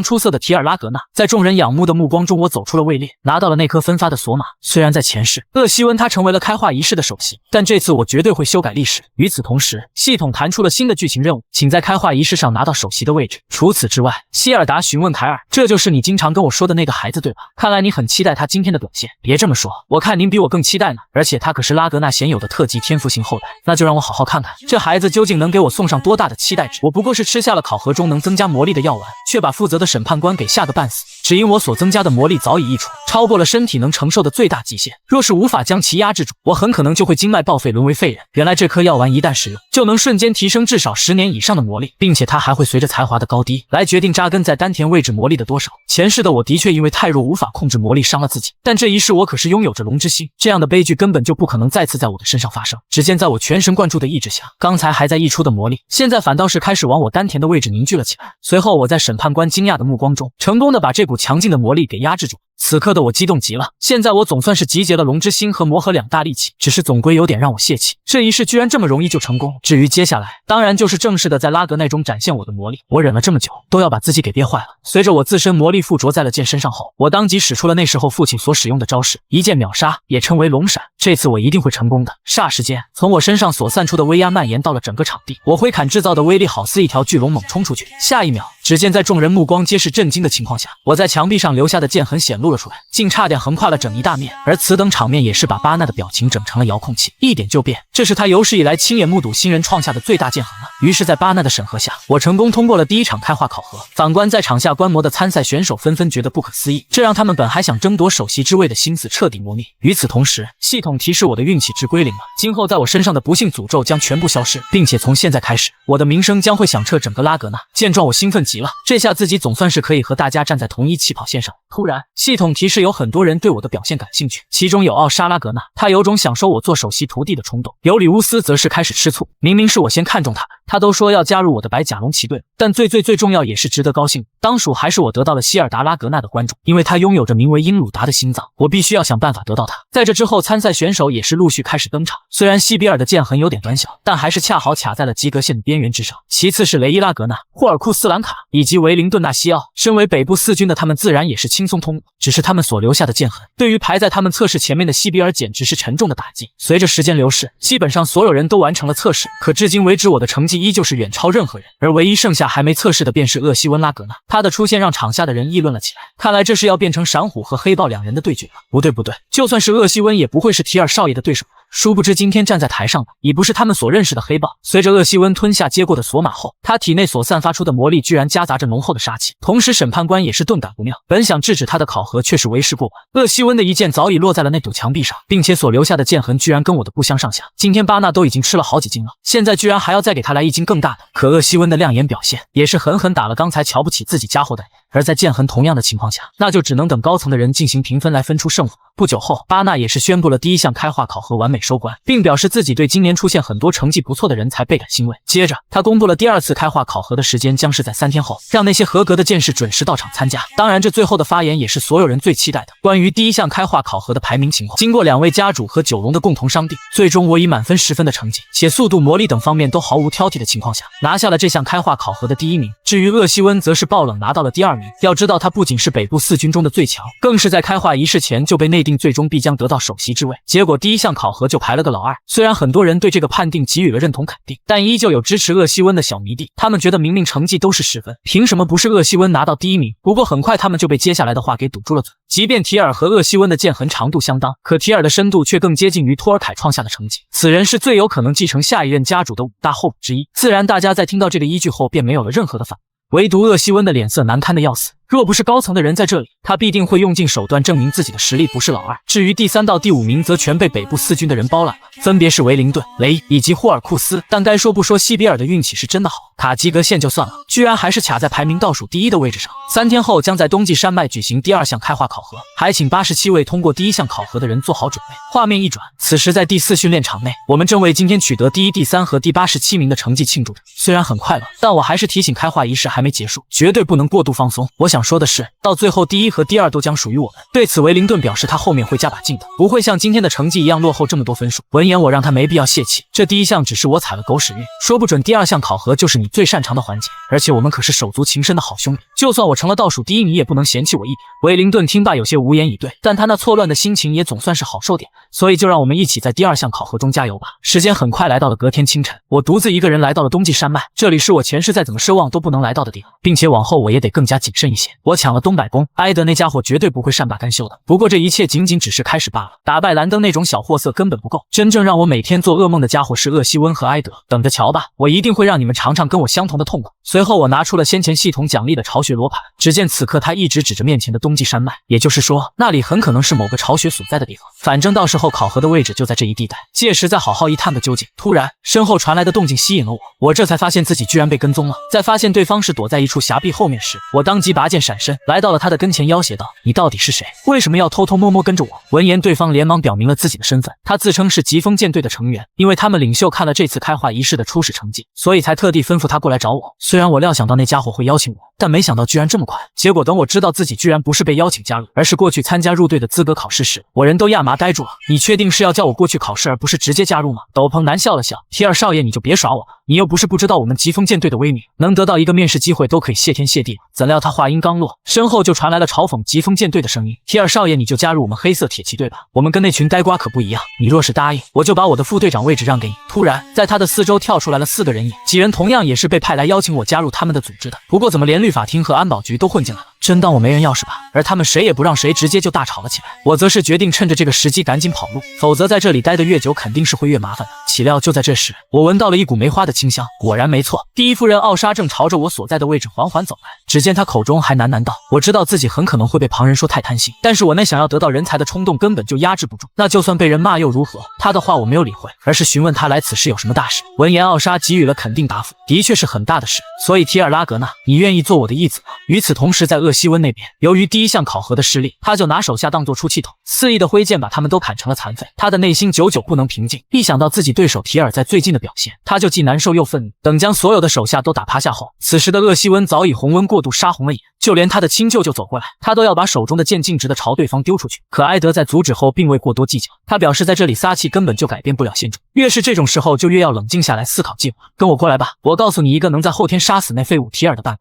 出色的提尔拉格纳。在众人仰慕的目光中，我走出了位列，拿到了那颗分发的索玛。虽然在前世，厄西温他成为了开化仪式的首席，但这次我绝对会修改历史。与此同时，系统弹出了新的剧情任务，请在开化仪式上拿到首席的位置。除此之外，希尔达询问凯尔：“这就是你经常跟我说的那个孩子对吧？看来你很期待他今天的表现。”别这么说，我看您比我更期待呢。而且他可是拉格纳鲜有的特级天赋型后代，那就让我好好看看这孩子究竟能给我送上多大的期待值。我不过是吃下了考核中能增加魔力的药丸，却把负责的审判官给吓个半死。只因我所增加的魔力早已溢出，超过了身体能承受的最大极限。若是无法将其压制住，我很可能就会经脉报废，沦为废人。原来这颗药丸一旦使用，就能瞬间提升至少10年以上的魔力，并且它还会随着才华的高低来决定扎根在丹田位置魔力的多少。前世的我的确因为太弱无法控制魔力伤了自己，但这一世我可是拥有着龙之心，这样的悲剧根本就不可能再次在我的身上发生。只见在我全神贯注的意志下，刚才还在溢出的魔力，现在反倒是开始往我丹田的位置凝聚了起来。随后我在审判官惊讶的目光中，成功的把这股强劲的魔力给压制住。此刻的我激动极了，现在我总算是集结了龙之心和魔核2大利器，只是总归有点让我泄气，这一世居然这么容易就成功。至于接下来，当然就是正式的在拉格奈中展现我的魔力。我忍了这么久，都要把自己给憋坏了。随着我自身魔力附着在了剑身上后，我当即使出了那时候父亲所使用的招式，一剑秒杀，也称为龙闪。这次我一定会成功的。霎时间，从我身上所散出的威压蔓延到了整个场地，我挥砍制造的威力好似一条巨龙猛冲出去。下一秒，只见在众人目光皆是震惊的情况下，我在墙壁上留下的剑痕显露了出来，竟差点横跨了整一大面。而此等场面也是把巴纳的表情整成了遥控器，一点就变。这是他有史以来亲眼目睹新人创下的最大剑痕了。于是在巴纳的审核下，我成功通过了第1场开化考核。反观在场下观摩的参赛选手纷纷觉得不可思议，这让他们本还想争夺首席之位的心思彻底磨灭。与此同时，系统提示我的运气值归零了，今后在我身上的不幸诅咒将全部消失，并且从现在开始，我的名声将会响彻整个拉格纳。见状我兴奋极了，这下自己总算是可以和大家站在同一起跑线上。突然，系统提示有很多人对我的表现感兴趣，其中有奥莎拉格纳，他有种想收我做首席徒弟的冲动；尤里乌斯则是开始吃醋，明明是我先看中他都说要加入我的白甲龙骑队。但最重要也是值得高兴，当属还是我得到了希尔达拉格纳的关注，因为他拥有着名为英鲁达的心脏，我必须要想办法得到他。在这之后，参赛选手也是陆续开始登场，虽然西比尔的剑痕有点短小，但还是恰好卡在了及格线的边缘之上。其次是雷伊拉格纳、霍尔库斯兰卡以及维灵顿纳西奥，身为北部4军的他们自然也是轻松通过，只是他们所留下的剑痕，对于排在他们测试前面的西比尔简直是沉重的打击。随着时间流逝，基本上所有人都完成了测试，可至今为止我的成绩依旧是远超任何人，而唯一剩下还没测试的便是厄西温拉格纳。他的出现让场下的人议论了起来，看来这是要变成闪虎和黑豹2人的对决了。不对，就算是厄西温也不会是提尔少爷的对手。殊不知今天站在台上的已不是他们所认识的黑豹。随着厄西温吞下接过的索玛后，他体内所散发出的魔力居然夹杂着浓厚的杀气，同时审判官也是顿感不妙，本想制止他的考核，却是为时过晚。厄西温的一剑早已落在了那堵墙壁上，并且所留下的剑痕居然跟我的不相上下。今天巴纳都已经吃了好几斤了，现在居然还要再给他来一斤更大的。可厄西温的亮眼表现也是狠狠打了刚才瞧不起自己家伙的人。而在剑痕同样的情况下，那就只能等高层的人进行评分来分出胜负。不久后，巴纳也是宣布了第1项开化考核完美收官，并表示自己对今年出现很多成绩不错的人才倍感欣慰。接着，他公布了第2次开化考核的时间将是在3天后，让那些合格的剑士准时到场参加。当然，这最后的发言也是所有人最期待的，关于第1项开化考核的排名情况。经过2位家主和9龙的共同商定，最终我以满分10分的成绩，且速度、魔力等方面都毫无挑剔的情况下，拿下了这项开化考核的第1名。至于厄西温，则是爆冷拿到了第2名。要知道，他不仅是北部4军中的最强，更是在开化仪式前就被内定最终必将得到首席之位。结果第1项考核就排了个老2。虽然很多人对这个判定给予了认同肯定，但依旧有支持厄西温的小迷弟，他们觉得明明成绩都是10分，凭什么不是厄西温拿到第1名？不过很快他们就被接下来的话给堵住了嘴。即便提尔和厄西温的剑痕长度相当，可提尔的深度却更接近于托尔凯创下的成绩。此人是最有可能继承下一任家主的5大候补之一。自然大家在听到这个依据后便没有了任何的反驳，唯独厄西温的脸色难堪的要死。若不是高层的人在这里，他必定会用尽手段证明自己的实力不是老2。至于第3到第5名，则全被北部4军的人包揽了，分别是维灵顿、雷以及霍尔库斯。但该说不说，西比尔的运气是真的好，卡及格线就算了，居然还是卡在排名倒数第1的位置上。3天后将在冬季山脉举行第2项开化考核，还请87位通过第1项考核的人做好准备。画面一转，此时在第4训练场内，我们正为今天取得第1、第3和第87名的成绩庆祝着。虽然很快乐，但我还是提醒开化仪式还没结束，绝对不能过度放松。我想想说的是，到最后第1和第2都将属于我们。对此，维灵顿表示他后面会加把劲的，不会像今天的成绩一样落后这么多分数。闻言，我让他没必要泄气，这第1项只是我踩了狗屎运，说不准第2项考核就是你最擅长的环节，而且我们可是手足情深的好兄弟，就算我成了倒数第1，你也不能嫌弃我一点。维灵顿听罢有些无言以对，但他那错乱的心情也总算是好受点，所以就让我们一起在第2项考核中加油吧。时间很快来到了隔天清晨，我独自一个人来到了冬季山脉，这里是我前世再怎么奢望都不能来到的地方，并且往后我也得更加谨慎一些。我抢了东百宫，埃德那家伙绝对不会善罢甘休的。不过这一切仅仅只是开始罢了，打败兰登那种小货色根本不够，真正让我每天做噩梦的家伙是厄西温和埃德，等着瞧吧，我一定会让你们尝尝跟我相同的痛苦。随后我拿出了先前系统奖励的巢穴罗盘，只见此刻他一直指着面前的冬季山脉，也就是说那里很可能是某个巢穴所在的地方，反正到时候考核的位置就在这一地带，届时再好好一探个究竟。突然身后传来的动静吸引了我这才发现自己居然被跟踪了。在发现对方是躲在一处崖壁后面时，我当即拔剑闪身来到了他的跟前，要挟道：你到底是谁？为什么要偷偷摸摸跟着我？闻言对方连忙表明了自己的身份，他自称是疾风舰队的成员，因为他们领袖看了这次开化仪式的初始成绩，所以才特地吩咐他过来找我。虽然我料想到那家伙会邀请我，但没想到居然这么快。结果等我知道自己居然不是被邀请加入，而是过去参加入队的资格考试时，我人都亚麻呆住了。你确定是要叫我过去考试而不是直接加入吗？斗篷男笑了笑，提尔少爷你就别耍我了，你又不是不知道我们疾风舰队的威名，能得到一个面试机会都可以谢天谢地了。怎料他话音刚落，身后就传来了嘲讽疾风舰队的声音：提尔少爷你就加入我们黑色铁骑队吧，我们跟那群呆瓜可不一样，你若是答应，我就把我的副队长位置让给你。突然在他的四周跳出来了4个人影，几人同样也是被派来邀请我加入他们的组织的，不过怎么连律法庭和安保局都混进来了？真当我没人要是吧？而他们谁也不让谁，直接就大吵了起来。我则是决定趁着这个时机赶紧跑路，否则在这里待得越久肯定是会越麻烦的。岂料就在这时，我闻到了一股梅花的清香，果然没错，第1夫人奥莎正朝着我所在的位置缓缓走来。只见她口中还喃喃道：我知道自己很可能会被旁人说太贪心，但是我那想要得到人才的冲动根本就压制不住，那就算被人骂又如何？她的话我没有理会，而是询问她来此事有什么大事。闻言奥莎给予了肯定答复，的确是很大的事，所以提尔拉格纳，你愿意做我的义子吗？与此同时，在厄西温那边，由于第1项考核的失利，他就拿手下当作出气筒，肆意的挥剑把他们都砍成了残废。他的内心久久不能平静，一想到自己对手提尔在最近的表现，他就既难受又愤怒。等将所有的手下都打趴下后，此时的厄西温早已红温过度，杀红了眼，就连他的亲舅舅走过来，他都要把手中的剑径直的朝对方丢出去。可埃德在阻止后并未过多计较，他表示在这里撒气根本就改变不了现状，越是这种时候就越要冷静下来思考计划。跟我过来吧，我告诉你一个能在后天杀死那废物提尔的办法。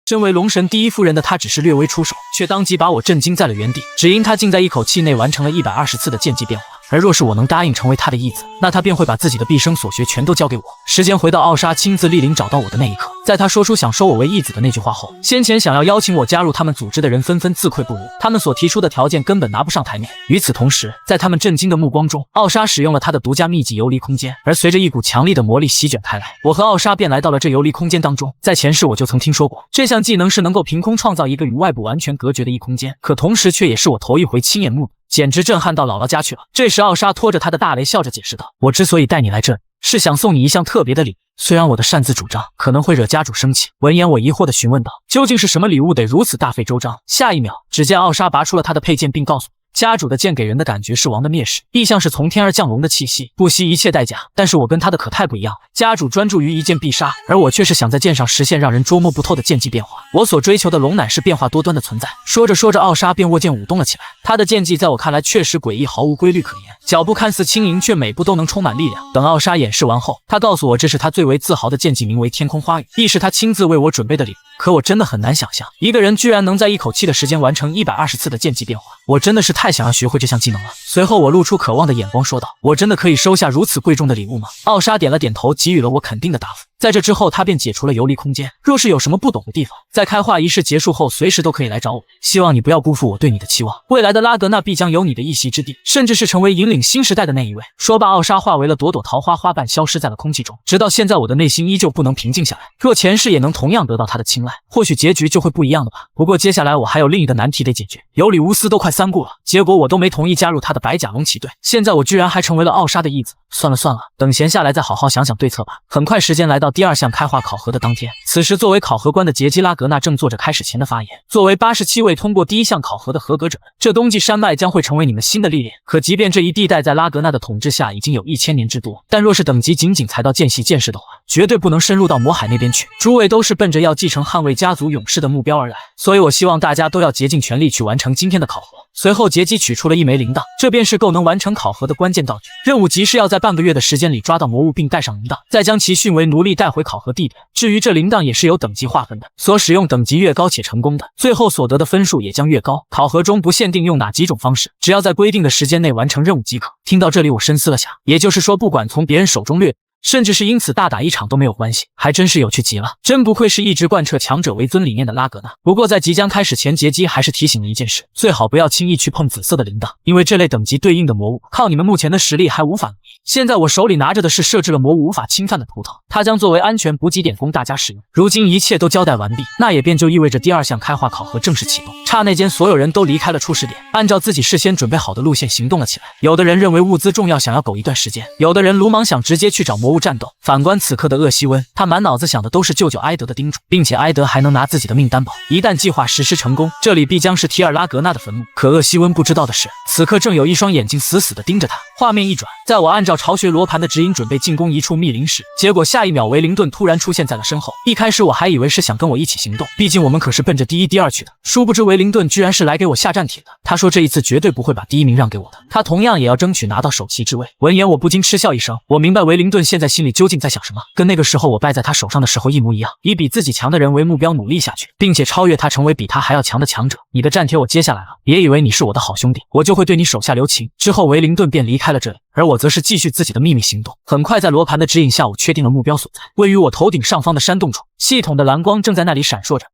身为龙神第1夫人的他只是略微出手，却当即把我震惊在了原地，只因他竟在一口气内完成了120次的剑技变化。而若是我能答应成为他的义子，那他便会把自己的毕生所学全都交给我。时间回到奥莎亲自莅临找到我的那一刻，在他说出想收我为义子的那句话后，先前想要邀请我加入他们组织的人纷纷自愧不如，他们所提出的条件根本拿不上台面。与此同时，在他们震惊的目光中，奥莎使用了她的独家秘技游离空间，而随着一股强力的魔力席卷开来，我和奥莎便来到了这游离空间当中。在前世我就曾听说过，这项技能是能够凭空创造一个与外部完全隔绝的异空间，可同时却也是我头一回亲眼目睹，简直震撼到姥姥家去了。这时奥莎拖着她的大雷笑着解释道：我之所以带你来这里，是想送你一项特别的礼物，虽然我的擅自主张可能会惹家主生气。闻言我疑惑地询问道：究竟是什么礼物得如此大费周章？下一秒，只见奥莎拔出了她的佩剑，并告诉我，家主的剑给人的感觉是王的蔑视，亦像是从天而降龙的气息，不惜一切代价。但是我跟他的可太不一样了，家主专注于一剑必杀，而我却是想在剑上实现让人捉摸不透的剑技变化。我所追求的龙乃是变化多端的存在。说着说着，奥莎便握剑舞动了起来，他的剑技在我看来确实诡异，毫无规律可言，脚步看似轻盈，却每步都能充满力量。等奥莎演示完后，他告诉我这是他最为自豪的剑技，名为天空花雨，亦是他亲自为我准备的礼物。可我真的很难想象，一个人居然能在一口气的时间完成120次的剑技变化，我真的是太想要学会这项技能了。随后我露出渴望的眼光说道：我真的可以收下如此贵重的礼物吗？奥莎点了点头，给予了我肯定的答复。在这之后，他便解除了游离空间，若是有什么不懂的地方，在开化仪式结束后随时都可以来找我。希望你不要辜负我对你的期望，未来的拉格纳必将有你的一席之地，甚至是成为引领新时代的那一位。说罢，奥莎化为了朵朵桃花花瓣消失在了空气中。直到现在，我的内心依旧不能平静下来，若前世也能同样得到他的青睐，或许结局就会不一样了吧。不过接下来我还有另一个难题得解决，有理无私都快3顾了，结果我都没同意加入他的白甲龙骑队，现在我居然还成为了奥莎的义子。算了算了，等闲下来再好好想想对策吧。很快时间来到第2项开化考核的当天，此时作为考核官的杰基拉格纳正做着开始前的发言。作为87位通过第1项考核的合格者们，这冬季山脉将会成为你们新的历练。可即便这一地带在拉格纳的统治下已经有1000年之多，但若是等级仅仅才到见习见识的话，绝对不能深入到魔海那边去。诸位都是奔着要继承捍卫家族勇士的目标而来，所以我希望大家都要竭尽全力去完成今天的考核。随后杰基取出了一枚铃铛，这便是够能完成考核的关键道具。任务即是要在半个月的时间里抓到魔物并带上铃铛，再将其训为奴隶带回考核地点。至于这铃铛也是有等级划分的，所使用等级越高且成功的，最后所得的分数也将越高。考核中不限定用哪几种方式，只要在规定的时间内完成任务即可。听到这里我深思了下，也就是说不管从别人手中掠，甚至是因此大打一场都没有关系，还真是有趣极了。真不愧是一直贯彻强者为尊理念的拉格纳。不过在即将开始前，杰基还是提醒了一件事，最好不要轻易去碰紫色的铃铛，因为这类等级对应的魔物靠你们目前的实力还无法奴役。现在我手里拿着的是设置了魔物无法侵犯的图腾，它将作为安全补给点供大家使用。如今一切都交代完毕，那也便就意味着第二项开化考核正式启动。刹那间，所有人都离开了出事点，按照自己事先准备好的路线行动了起来。有的人认为物资重要，想要苟一段时间；有的人鲁莽想直接去找魔物战斗。反观此刻的厄西温，他满脑子想的都是舅舅埃德的叮嘱，并且埃德还能拿自己的命担保，一旦计划实施成功，这里必将是提尔拉格纳的坟墓。可厄西温不知道的是，此刻正有一双眼睛死死地盯着他。画面一转，在我按照巢穴罗盘的指引准备进攻一处密林时，结果下一秒维灵顿突然出现在了身后。一开始我还以为是想跟我一起行动，毕竟我们可是奔着第一第二去的。殊不知维灵顿居然是来给我下战帖的。他说这一次绝对不会把第一名让给我的，他同样也要争取拿到首席之位。闻言我不禁嗤笑一声，我明白维灵顿现在心里究竟在想什么，跟那个时候我败在他手上的时候一模一样，以比自己强的人为目标努力下去，并且超越他，成为比他还要强的强者。你的战帖我接下来了，别以为你是我的好兄弟，我就会对你手下留情。之后维灵顿便离开了这里，而我则是继续自己的秘密行动。很快在罗盘的指引下，我确定了目标所在，位于我头顶上方的山洞处，系统的蓝光正在那里闪烁着。